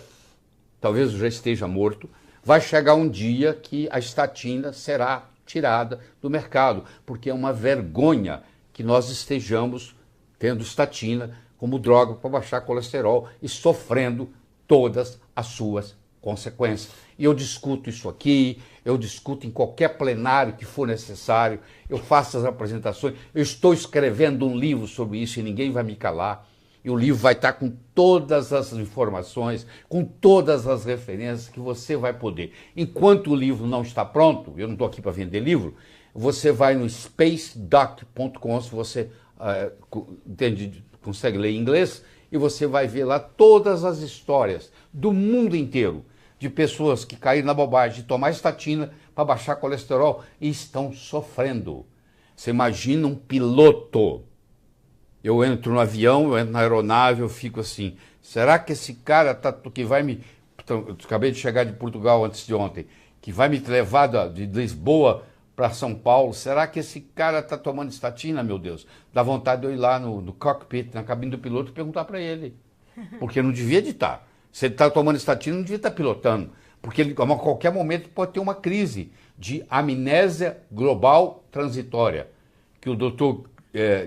talvez eu já esteja morto, vai chegar um dia que a estatina será tirada do mercado, porque é uma vergonha que nós estejamos tendo estatina como droga para baixar colesterol e sofrendo todas as suas consequências. E eu discuto isso aqui, eu discuto em qualquer plenário que for necessário, eu faço as apresentações, eu estou escrevendo um livro sobre isso e ninguém vai me calar. E o livro vai estar com todas as informações, com todas as referências que você vai poder. Enquanto o livro não está pronto, eu não estou aqui para vender livro, você vai no spacedoc.com, se você consegue ler em inglês, e você vai ver lá todas as histórias do mundo inteiro de pessoas que caíram na bobagem de tomar estatina para baixar colesterol e estão sofrendo. Você imagina um piloto. Eu entro no avião, eu entro na aeronave, eu fico assim, será que esse cara que vai me... Eu acabei de chegar de Portugal antes de ontem, que vai me levar de Lisboa para São Paulo, será que esse cara está tomando estatina, meu Deus? Dá vontade de eu ir lá no cockpit, na cabine do piloto e perguntar para ele. Porque não devia de estar. Se ele está tomando estatina, não devia estar pilotando. Porque ele, a qualquer momento pode ter uma crise de amnésia global transitória, que o Dr.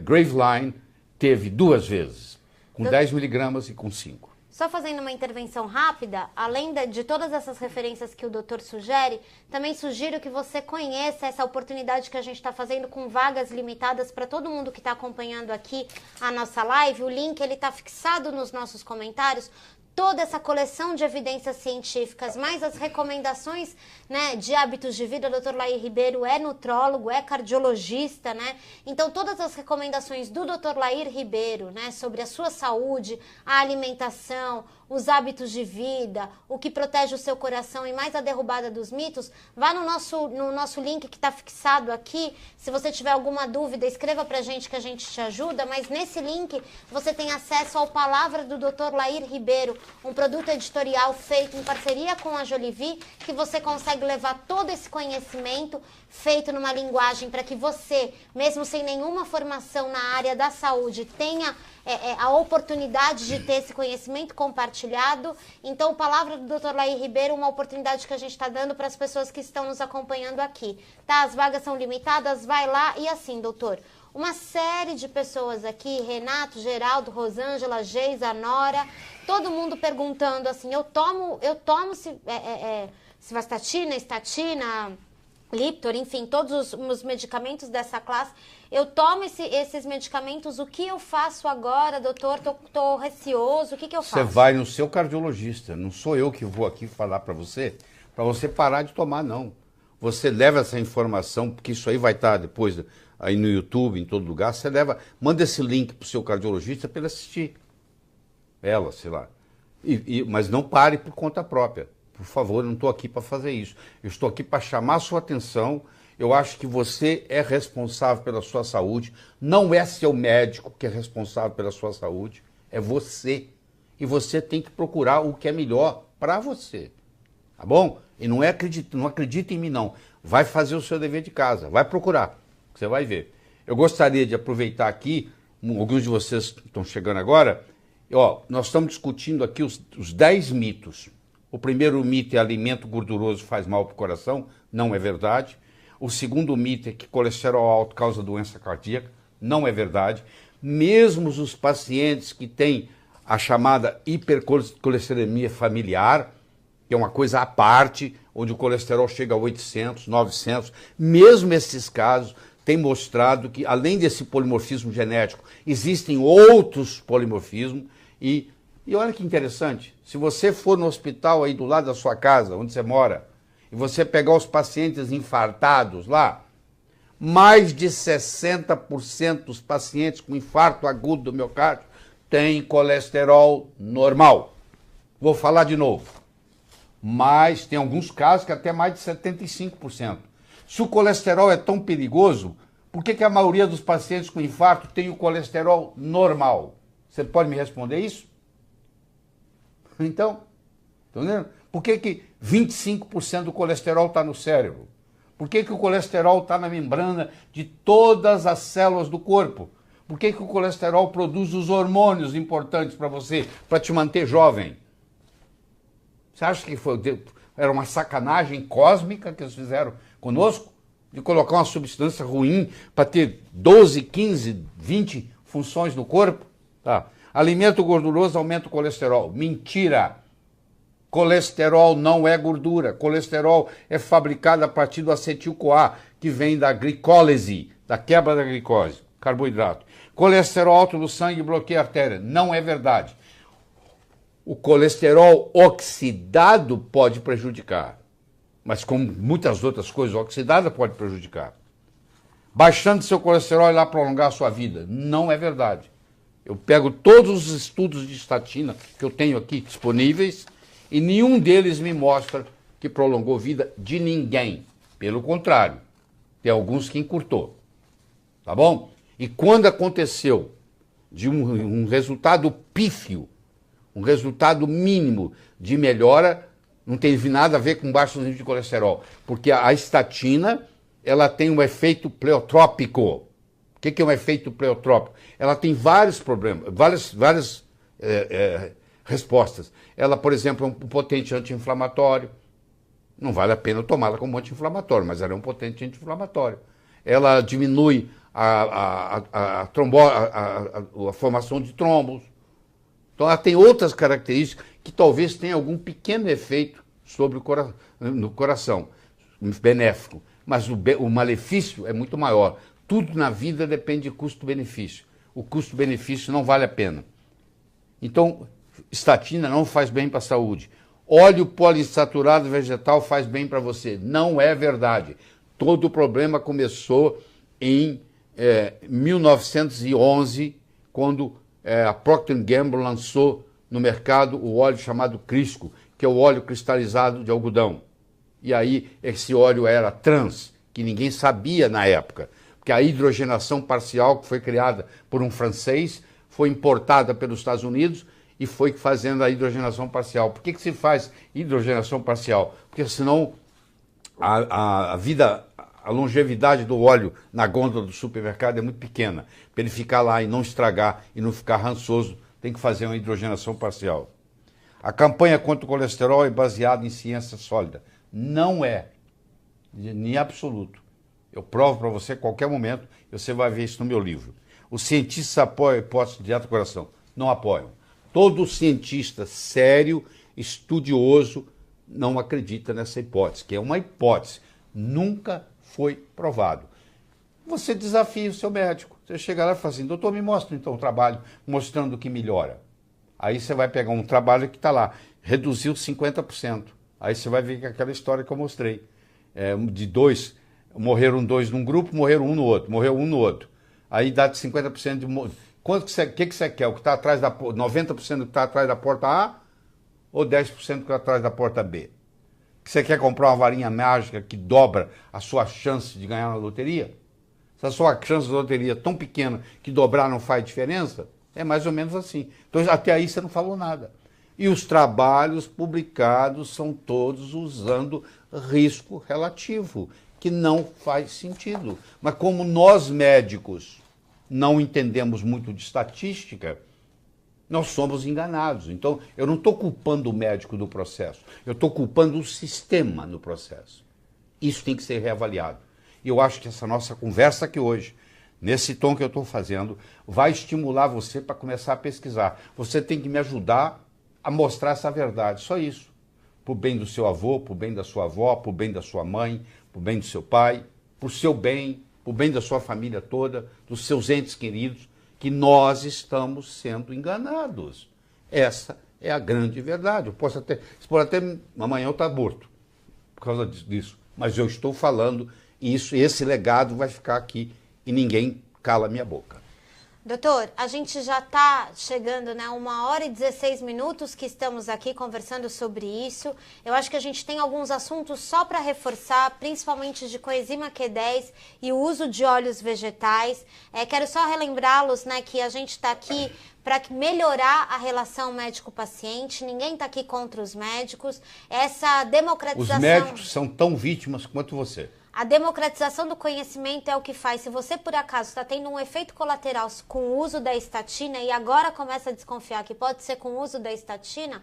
Graveline teve 2 vezes, com 10 miligramas e com 5. Só fazendo uma intervenção rápida, além de todas essas referências que o doutor sugere, também sugiro que você conheça essa oportunidade que a gente está fazendo com vagas limitadas para todo mundo que está acompanhando aqui a nossa live. O link está fixado nos nossos comentários. Toda essa coleção de evidências científicas, mais as recomendações, né, de hábitos de vida. O Dr. Lair Ribeiro é nutrólogo, é cardiologista, né? Então, todas as recomendações do Dr. Lair Ribeiro, né, sobre a sua saúde, a alimentação, os hábitos de vida, o que protege o seu coração e mais a derrubada dos mitos, vá no nosso link que está fixado aqui. Se você tiver alguma dúvida, escreva pra gente que a gente te ajuda, mas nesse link você tem acesso ao Palavra do Dr. Lair Ribeiro, um produto editorial feito em parceria com a Jolivie, que você consegue levar todo esse conhecimento feito numa linguagem para que você, mesmo sem nenhuma formação na área da saúde, tenha a oportunidade de ter esse conhecimento compartilhado. Então, Palavra do Dr. Lair Ribeiro, uma oportunidade que a gente está dando para as pessoas que estão nos acompanhando aqui. Tá? As vagas são limitadas, vai lá e assim, doutor. Uma série de pessoas aqui, Renato, Geraldo, Rosângela, Geisa, Nora, todo mundo perguntando assim, eu tomo civastatina, estatina, Liptor, enfim, todos os medicamentos dessa classe. Eu tomo esses medicamentos, o que eu faço agora, doutor? Tô receoso, o que eu faço? Você vai no seu cardiologista, não sou eu que vou aqui falar para você parar de tomar, não. Você leva essa informação, porque isso aí vai estar depois aí no YouTube, em todo lugar, você manda esse link para o seu cardiologista para ele assistir. Ela, sei lá. Mas não pare por conta própria. Por favor, eu não estou aqui para fazer isso. Eu estou aqui para chamar a sua atenção. Eu acho que você é responsável pela sua saúde. Não é seu médico que é responsável pela sua saúde. É você. E você tem que procurar o que é melhor para você. Tá bom? E não acredita em mim, não. Vai fazer o seu dever de casa. Vai procurar. Você vai ver. Eu gostaria de aproveitar aqui, alguns de vocês estão chegando agora, nós estamos discutindo aqui os 10 mitos. O primeiro mito é alimento gorduroso faz mal para o coração. Não é verdade. O segundo mito é que colesterol alto causa doença cardíaca. Não é verdade. Mesmo os pacientes que têm a chamada hipercolesterolemia familiar, que é uma coisa à parte, onde o colesterol chega a 800, 900, mesmo esses casos têm mostrado que, além desse polimorfismo genético, existem outros polimorfismos. E olha que interessante, se você for no hospital aí do lado da sua casa, onde você mora, e você pegar os pacientes infartados lá, mais de 60% dos pacientes com infarto agudo do miocárdio têm colesterol normal. Vou falar de novo. Mas tem alguns casos que até mais de 75%. Se o colesterol é tão perigoso, por que a maioria dos pacientes com infarto tem o colesterol normal? Você pode me responder isso? Então, tá entendendo? Por que 25% do colesterol está no cérebro? Por que o colesterol está na membrana de todas as células do corpo? Por que o colesterol produz os hormônios importantes para você, para te manter jovem? Você acha que era uma sacanagem cósmica que eles fizeram conosco? De colocar uma substância ruim para ter 12, 15, 20 funções no corpo? Tá. Alimento gorduroso aumenta o colesterol. Mentira! Colesterol não é gordura. Colesterol é fabricado a partir do acetil-CoA, que vem da glicólise, da quebra da glicose, carboidrato. Colesterol alto no sangue bloqueia a artéria. Não é verdade. O colesterol oxidado pode prejudicar, mas como muitas outras coisas, oxidada pode prejudicar. Baixando seu colesterol e lá prolongar a sua vida. Não é verdade. Eu pego todos os estudos de estatina que eu tenho aqui disponíveis e nenhum deles me mostra que prolongou a vida de ninguém. Pelo contrário, tem alguns que encurtou. Tá bom? E quando aconteceu de um resultado pífio, um resultado mínimo de melhora, não teve nada a ver com baixo nível de colesterol, porque a estatina, ela tem um efeito pleotrópico. O que é um efeito pleotrópico? Ela tem vários problemas, várias respostas. Ela, por exemplo, é um potente anti-inflamatório. Não vale a pena tomá-la como anti-inflamatório, mas ela é um potente anti-inflamatório. Ela diminui a formação de trombos. Então ela tem outras características que talvez tenha algum pequeno efeito sobre no coração, benéfico. Mas o malefício é muito maior. Tudo na vida depende de custo-benefício. O custo-benefício não vale a pena. Então, estatina não faz bem para a saúde. Óleo poliinsaturado vegetal faz bem para você. Não é verdade. Todo o problema começou em 1911, quando a Procter & Gamble lançou no mercado o óleo chamado Crisco, que é o óleo cristalizado de algodão. E aí esse óleo era trans, que ninguém sabia na época, porque a hidrogenação parcial, que foi criada por um francês, foi importada pelos Estados Unidos e foi fazendo a hidrogenação parcial. Por que se faz hidrogenação parcial? Porque senão a longevidade do óleo na gôndola do supermercado é muito pequena. Para ele ficar lá e não estragar e não ficar rançoso, tem que fazer uma hidrogenação parcial. A campanha contra o colesterol é baseada em ciência sólida. Não é, em absoluto. Eu provo para você a qualquer momento, você vai ver isso no meu livro. Os cientistas apoiam a hipótese de dieta do coração? Não apoiam. Todo cientista sério, estudioso, não acredita nessa hipótese, que é uma hipótese. Nunca foi provado. Você desafia o seu médico. Você chega lá e fala assim, doutor, me mostra então o trabalho mostrando que melhora. Aí você vai pegar um trabalho que está lá, reduziu 50%. Aí você vai ver que é aquela história que eu mostrei. De dois, morreram dois num grupo, morreram um no outro, morreu um no outro. Aí dá de 50% de... Quanto que você quer? O que está atrás da 90% do que está atrás da porta A ou 10% do que está atrás da porta B? Que você quer comprar uma varinha mágica que dobra a sua chance de ganhar na loteria? Se a sua chance de loteria é tão pequena que dobrar não faz diferença, é mais ou menos assim. Então até aí você não falou nada. E os trabalhos publicados são todos usando risco relativo, que não faz sentido. Mas como nós médicos não entendemos muito de estatística, nós somos enganados. Então, eu não estou culpando o médico do processo, eu estou culpando o sistema no processo. Isso tem que ser reavaliado. E eu acho que essa nossa conversa aqui hoje, nesse tom que eu estou fazendo, vai estimular você para começar a pesquisar. Você tem que me ajudar a mostrar essa verdade, só isso. Por bem do seu avô, por bem da sua avó, por bem da sua mãe, por bem do seu pai, por seu bem, por bem da sua família toda, dos seus entes queridos, que nós estamos sendo enganados. Essa é a grande verdade. Eu posso até, amanhã eu estar morto por causa disso, mas eu estou falando isso, esse legado vai ficar aqui e ninguém cala a minha boca. Doutor, a gente já está chegando, né, 1h16 que estamos aqui conversando sobre isso. Eu acho que a gente tem alguns assuntos só para reforçar, principalmente de coenzima Q10 e o uso de óleos vegetais. Quero só relembrá-los, né, que a gente está aqui para melhorar a relação médico-paciente. Ninguém está aqui contra os médicos. Essa democratização... Os médicos são tão vítimas quanto você. A democratização do conhecimento é o que faz. Se você, por acaso, está tendo um efeito colateral com o uso da estatina e agora começa a desconfiar que pode ser com o uso da estatina,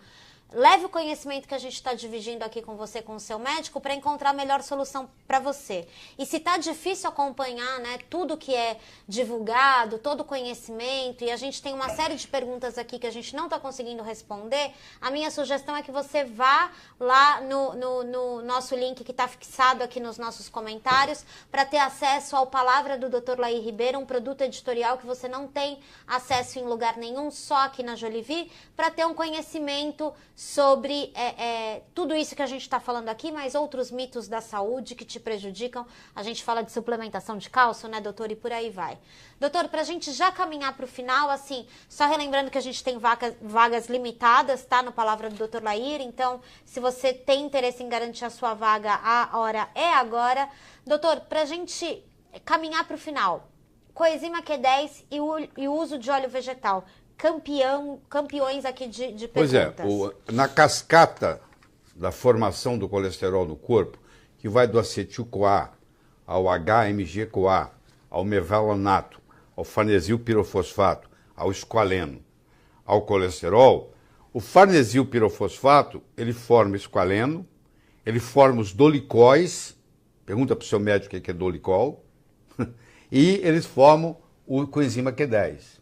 leve o conhecimento que a gente está dividindo aqui com você, com o seu médico, para encontrar a melhor solução para você. E se está difícil acompanhar, né, tudo que é divulgado, todo o conhecimento, e a gente tem uma série de perguntas aqui que a gente não está conseguindo responder, a minha sugestão é que você vá lá no nosso link que está fixado aqui nos nossos comentários para ter acesso ao Palavra do Dr. Laí Ribeiro, um produto editorial que você não tem acesso em lugar nenhum, só aqui na Jolivie, para ter um conhecimento sobre tudo isso que a gente está falando aqui, mas outros mitos da saúde que te prejudicam. A gente fala de suplementação de cálcio, né, doutor? E por aí vai. Doutor, para a gente já caminhar para o final, assim, só relembrando que a gente tem vagas limitadas, tá? No Palavra do Dr. Laí. Então, se você tem interesse em garantir a sua vaga, a hora é agora. Doutor, para a gente caminhar para o final, coenzima Q10 e o uso de óleo vegetal. Campeões aqui de perguntas. Pois é, na cascata da formação do colesterol no corpo, que vai do acetil-CoA ao HMG-CoA, ao mevalonato, ao farnesil pirofosfato, ao esqualeno, ao colesterol, o farnesil pirofosfato, ele forma esqualeno, ele forma os dolicóis, pergunta para o seu médico o que é dolicol, e eles formam o coenzima Q10.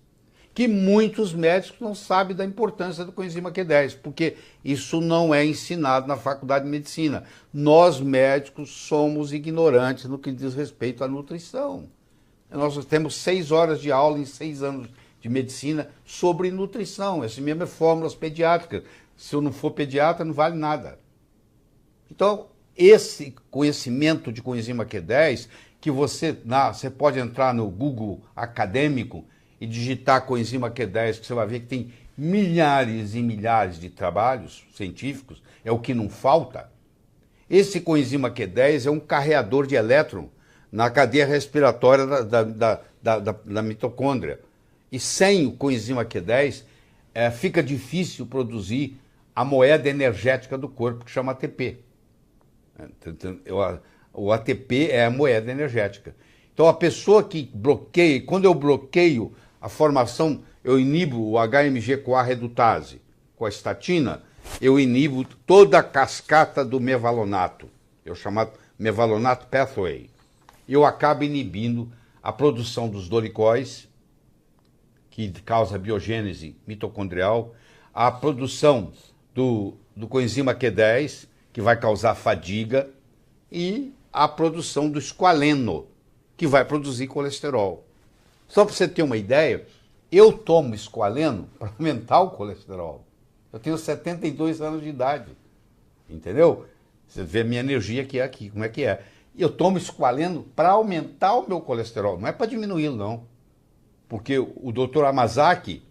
Que muitos médicos não sabem da importância do coenzima Q10, porque isso não é ensinado na faculdade de medicina. Nós, médicos, somos ignorantes no que diz respeito à nutrição. Nós temos 6 horas de aula em 6 anos de medicina sobre nutrição. Essa mesmo é fórmulas pediátricas. Se eu não for pediatra, não vale nada. Então, esse conhecimento de coenzima Q10, que você pode entrar no Google acadêmico e digitar coenzima Q10, que você vai ver que tem milhares e milhares de trabalhos científicos, é o que não falta. Esse coenzima Q10 é um carreador de elétron na cadeia respiratória da mitocôndria. E sem o coenzima Q10, fica difícil produzir a moeda energética do corpo, que chama ATP. O ATP é a moeda energética. Então, a pessoa que bloqueia, quando eu bloqueio a formação, eu inibo o HMG-CoA redutase com a estatina, eu inibo toda a cascata do mevalonato, eu chamo mevalonato pathway. Eu acabo inibindo a produção dos dolicóis, que causa biogênese mitocondrial, a produção do coenzima Q10, que vai causar fadiga, e a produção do esqualeno, que vai produzir colesterol. Só para você ter uma ideia, eu tomo esqualeno para aumentar o colesterol. Eu tenho 72 anos de idade, entendeu? Você vê a minha energia que é aqui, como é que é. Eu tomo esqualeno para aumentar o meu colesterol, não é para diminuí-lo, não. Porque o Dr. Hamasaki,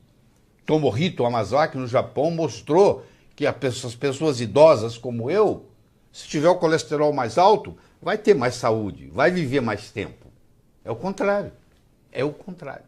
Tomohito Hamasaki, no Japão, mostrou que as pessoas idosas como eu, se tiver o colesterol mais alto, vai ter mais saúde, vai viver mais tempo. É o contrário. É o contrário.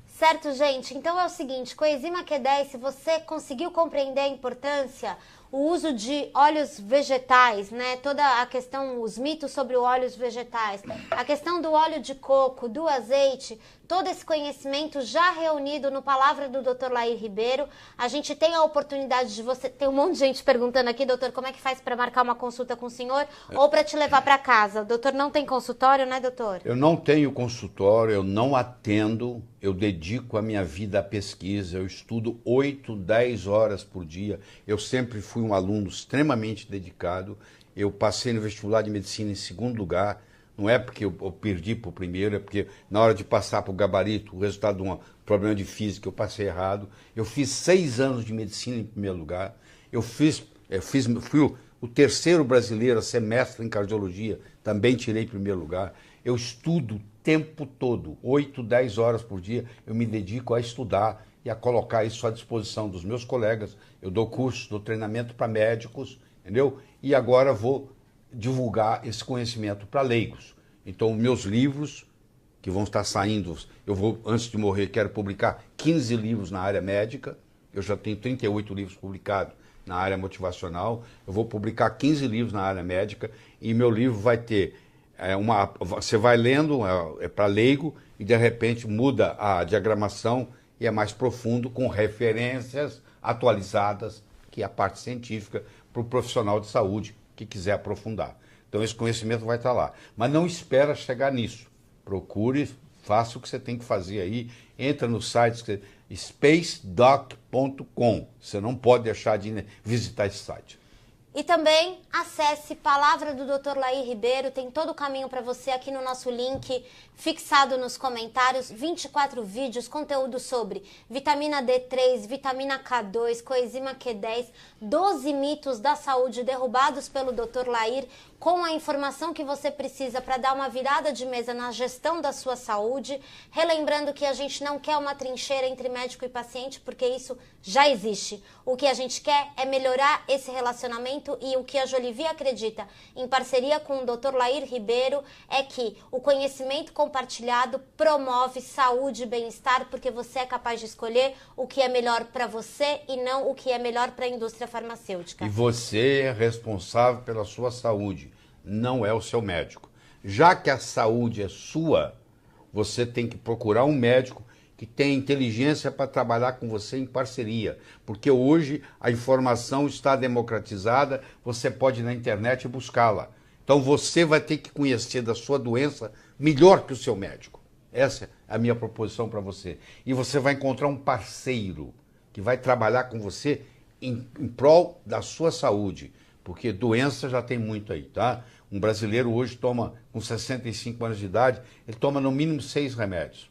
Certo, gente? Então é o seguinte, coenzima Q10, se você conseguiu compreender a importância, o uso de óleos vegetais, né? Toda a questão, os mitos sobre óleos vegetais, a questão do óleo de coco, do azeite, todo esse conhecimento já reunido no Palavra do Dr. Lair Ribeiro. A gente tem a oportunidade de você... Tem um monte de gente perguntando aqui, doutor, como é que faz para marcar uma consulta com o senhor ou para te levar para casa? O doutor não tem consultório, né, doutor? Eu não tenho consultório, eu não atendo, eu dedico a minha vida à pesquisa, eu estudo 8, 10 horas por dia. Eu sempre fui um aluno extremamente dedicado. Eu passei no vestibular de medicina em segundo lugar. Não é porque eu perdi para o primeiro, é porque na hora de passar para o gabarito, o resultado de um problema de física, eu passei errado. Eu fiz 6 anos de medicina em primeiro lugar. Fui o terceiro brasileiro a ser mestre em cardiologia, também tirei primeiro lugar. Eu estudo o tempo todo, 8, 10 horas por dia, eu me dedico a estudar e a colocar isso à disposição dos meus colegas. Eu dou curso, dou treinamento para médicos, entendeu? E agora vou divulgar esse conhecimento para leigos. Então, meus livros, que vão estar saindo, eu vou, antes de morrer, quero publicar 15 livros na área médica, eu já tenho 38 livros publicados na área motivacional, eu vou publicar 15 livros na área médica, e meu livro vai ter, você vai lendo, é para leigo, e de repente muda a diagramação e é mais profundo, com referências atualizadas, que é a parte científica, para o profissional de saúde que quiser aprofundar. Então esse conhecimento vai estar lá. Mas não espera chegar nisso. Procure, faça o que você tem que fazer aí. Entra no site spacedoc.com. Você não pode deixar de visitar esse site. E também acesse Palavra do Dr. Lair Ribeiro, tem todo o caminho para você aqui no nosso link, fixado nos comentários, 24 vídeos, conteúdo sobre vitamina D3, vitamina K2, coenzima Q10, 12 mitos da saúde derrubados pelo Dr. Lair, com a informação que você precisa para dar uma virada de mesa na gestão da sua saúde, relembrando que a gente não quer uma trincheira entre médico e paciente, porque isso já existe. O que a gente quer é melhorar esse relacionamento, e o que a Jolivie acredita, em parceria com o Dr. Lair Ribeiro, é que o conhecimento compartilhado promove saúde e bem-estar, porque você é capaz de escolher o que é melhor para você e não o que é melhor para a indústria farmacêutica. E você é responsável pela sua saúde, não é o seu médico. Já que a saúde é sua, você tem que procurar um médico que tenha inteligência para trabalhar com você em parceria, porque hoje a informação está democratizada, você pode ir na internet buscá-la. Então você vai ter que conhecer da sua doença melhor que o seu médico. Essa é a minha proposição para você. E você vai encontrar um parceiro que vai trabalhar com você em prol da sua saúde, porque doença já tem muito aí, tá? Um brasileiro hoje toma, com 65 anos de idade, ele toma no mínimo 6 remédios.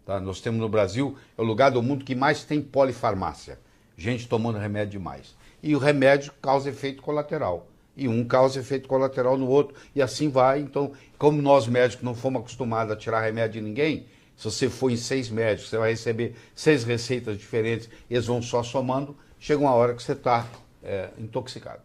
Tá? Nós temos no Brasil, é o lugar do mundo que mais tem polifarmácia. Gente tomando remédio demais. E o remédio causa efeito colateral. E um causa efeito colateral no outro, e assim vai. Então, como nós médicos não fomos acostumados a tirar remédio de ninguém, Se você for em 6 médicos, você vai receber 6 receitas diferentes, eles vão só somando, chega uma hora que você está intoxicado.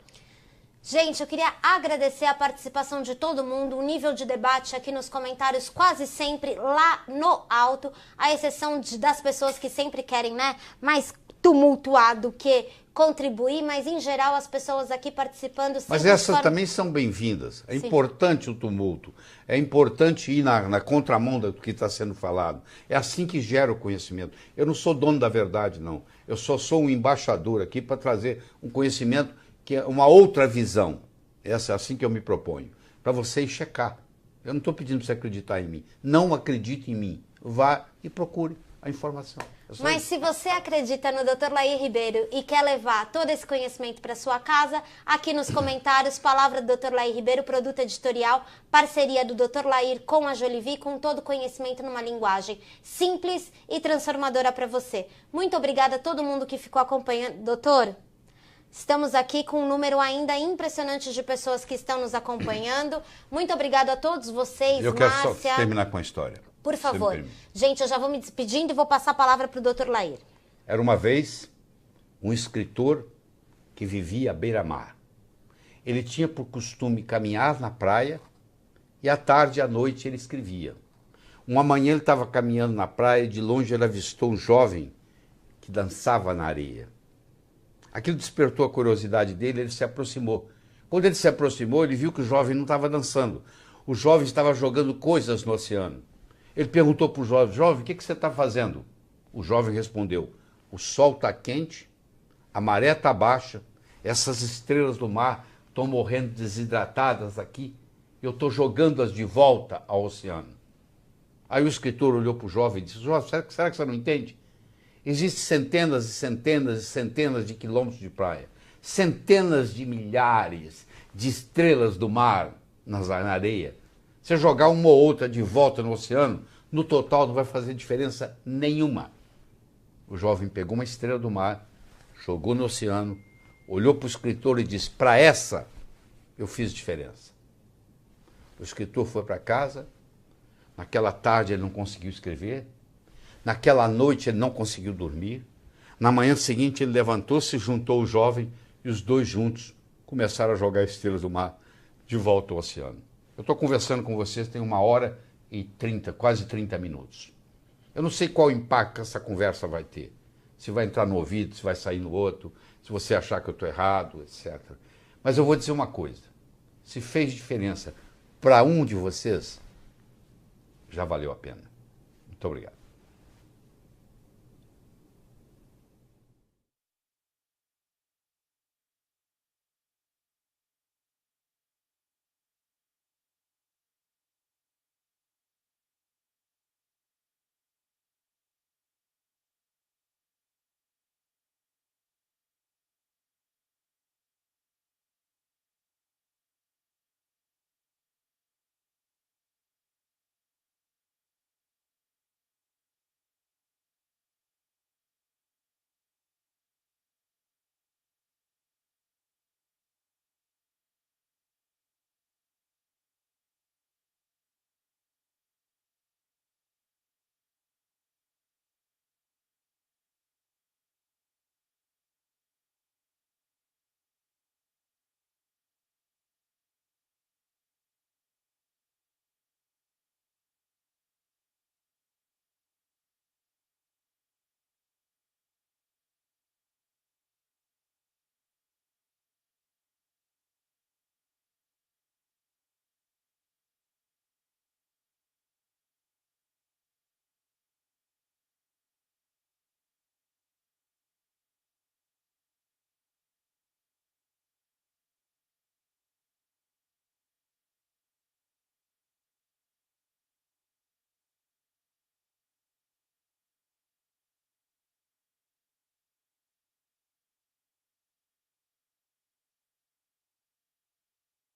Gente, eu queria agradecer a participação de todo mundo, o nível de debate aqui nos comentários quase sempre lá no alto, à exceção das pessoas que sempre querem, né, mais tumultuar do que contribuir, mas em geral as pessoas aqui participando sempre... Mas essas também são bem-vindas. É importante o tumulto, é importante ir na contramão do que está sendo falado. É assim que gera o conhecimento. Eu não sou dono da verdade, não. Eu só sou um embaixador aqui para trazer um conhecimento que é uma outra visão. Essa é assim que eu me proponho. Para vocês checar. Eu não estou pedindo para você acreditar em mim. Não acredite em mim. Vá e procure a informação. Mas se você acredita no Dr. Lair Ribeiro e quer levar todo esse conhecimento para sua casa, aqui nos comentários, palavra do Dr. Lair Ribeiro, produto editorial, parceria do Dr. Lair com a Jolivi, com todo o conhecimento numa linguagem simples e transformadora para você. Muito obrigada a todo mundo que ficou acompanhando. Doutor, estamos aqui com um número ainda impressionante de pessoas que estão nos acompanhando. Muito obrigada a todos vocês, Eu quero só terminar com a história. Por favor. Gente, eu já vou me despedindo e vou passar a palavra para o Dr. Lair. Era uma vez um escritor que vivia à beira-mar. Ele tinha por costume caminhar na praia e à tarde e à noite ele escrevia. Uma manhã ele estava caminhando na praia e de longe ele avistou um jovem que dançava na areia. Aquilo despertou a curiosidade dele, ele se aproximou. Quando ele se aproximou, ele viu que o jovem não estava dançando. O jovem estava jogando coisas no oceano. Ele perguntou para o jovem, jovem, o que você está fazendo? O jovem respondeu, o sol está quente, a maré está baixa, essas estrelas do mar estão morrendo desidratadas aqui, eu estou jogando-as de volta ao oceano. Aí o escritor olhou para o jovem e disse, jovem, será que você não entende? Existem centenas e centenas e centenas de quilômetros de praia, centenas de milhares de estrelas do mar na areia. Você jogar uma ou outra de volta no oceano, no total não vai fazer diferença nenhuma. O jovem pegou uma estrela do mar, jogou no oceano, olhou para o escritor e disse, para essa eu fiz diferença. O escritor foi para casa, naquela tarde ele não conseguiu escrever, naquela noite ele não conseguiu dormir, na manhã seguinte ele levantou-se, juntou o jovem e os dois juntos começaram a jogar estrelas do mar de volta ao oceano. Eu estou conversando com vocês tem 1h30, quase 30 minutos. Eu não sei qual impacto essa conversa vai ter. Se vai entrar no ouvido, se vai sair no outro, se você achar que eu estou errado, etc. Mas eu vou dizer uma coisa. Se fez diferença para um de vocês, já valeu a pena. Muito obrigado.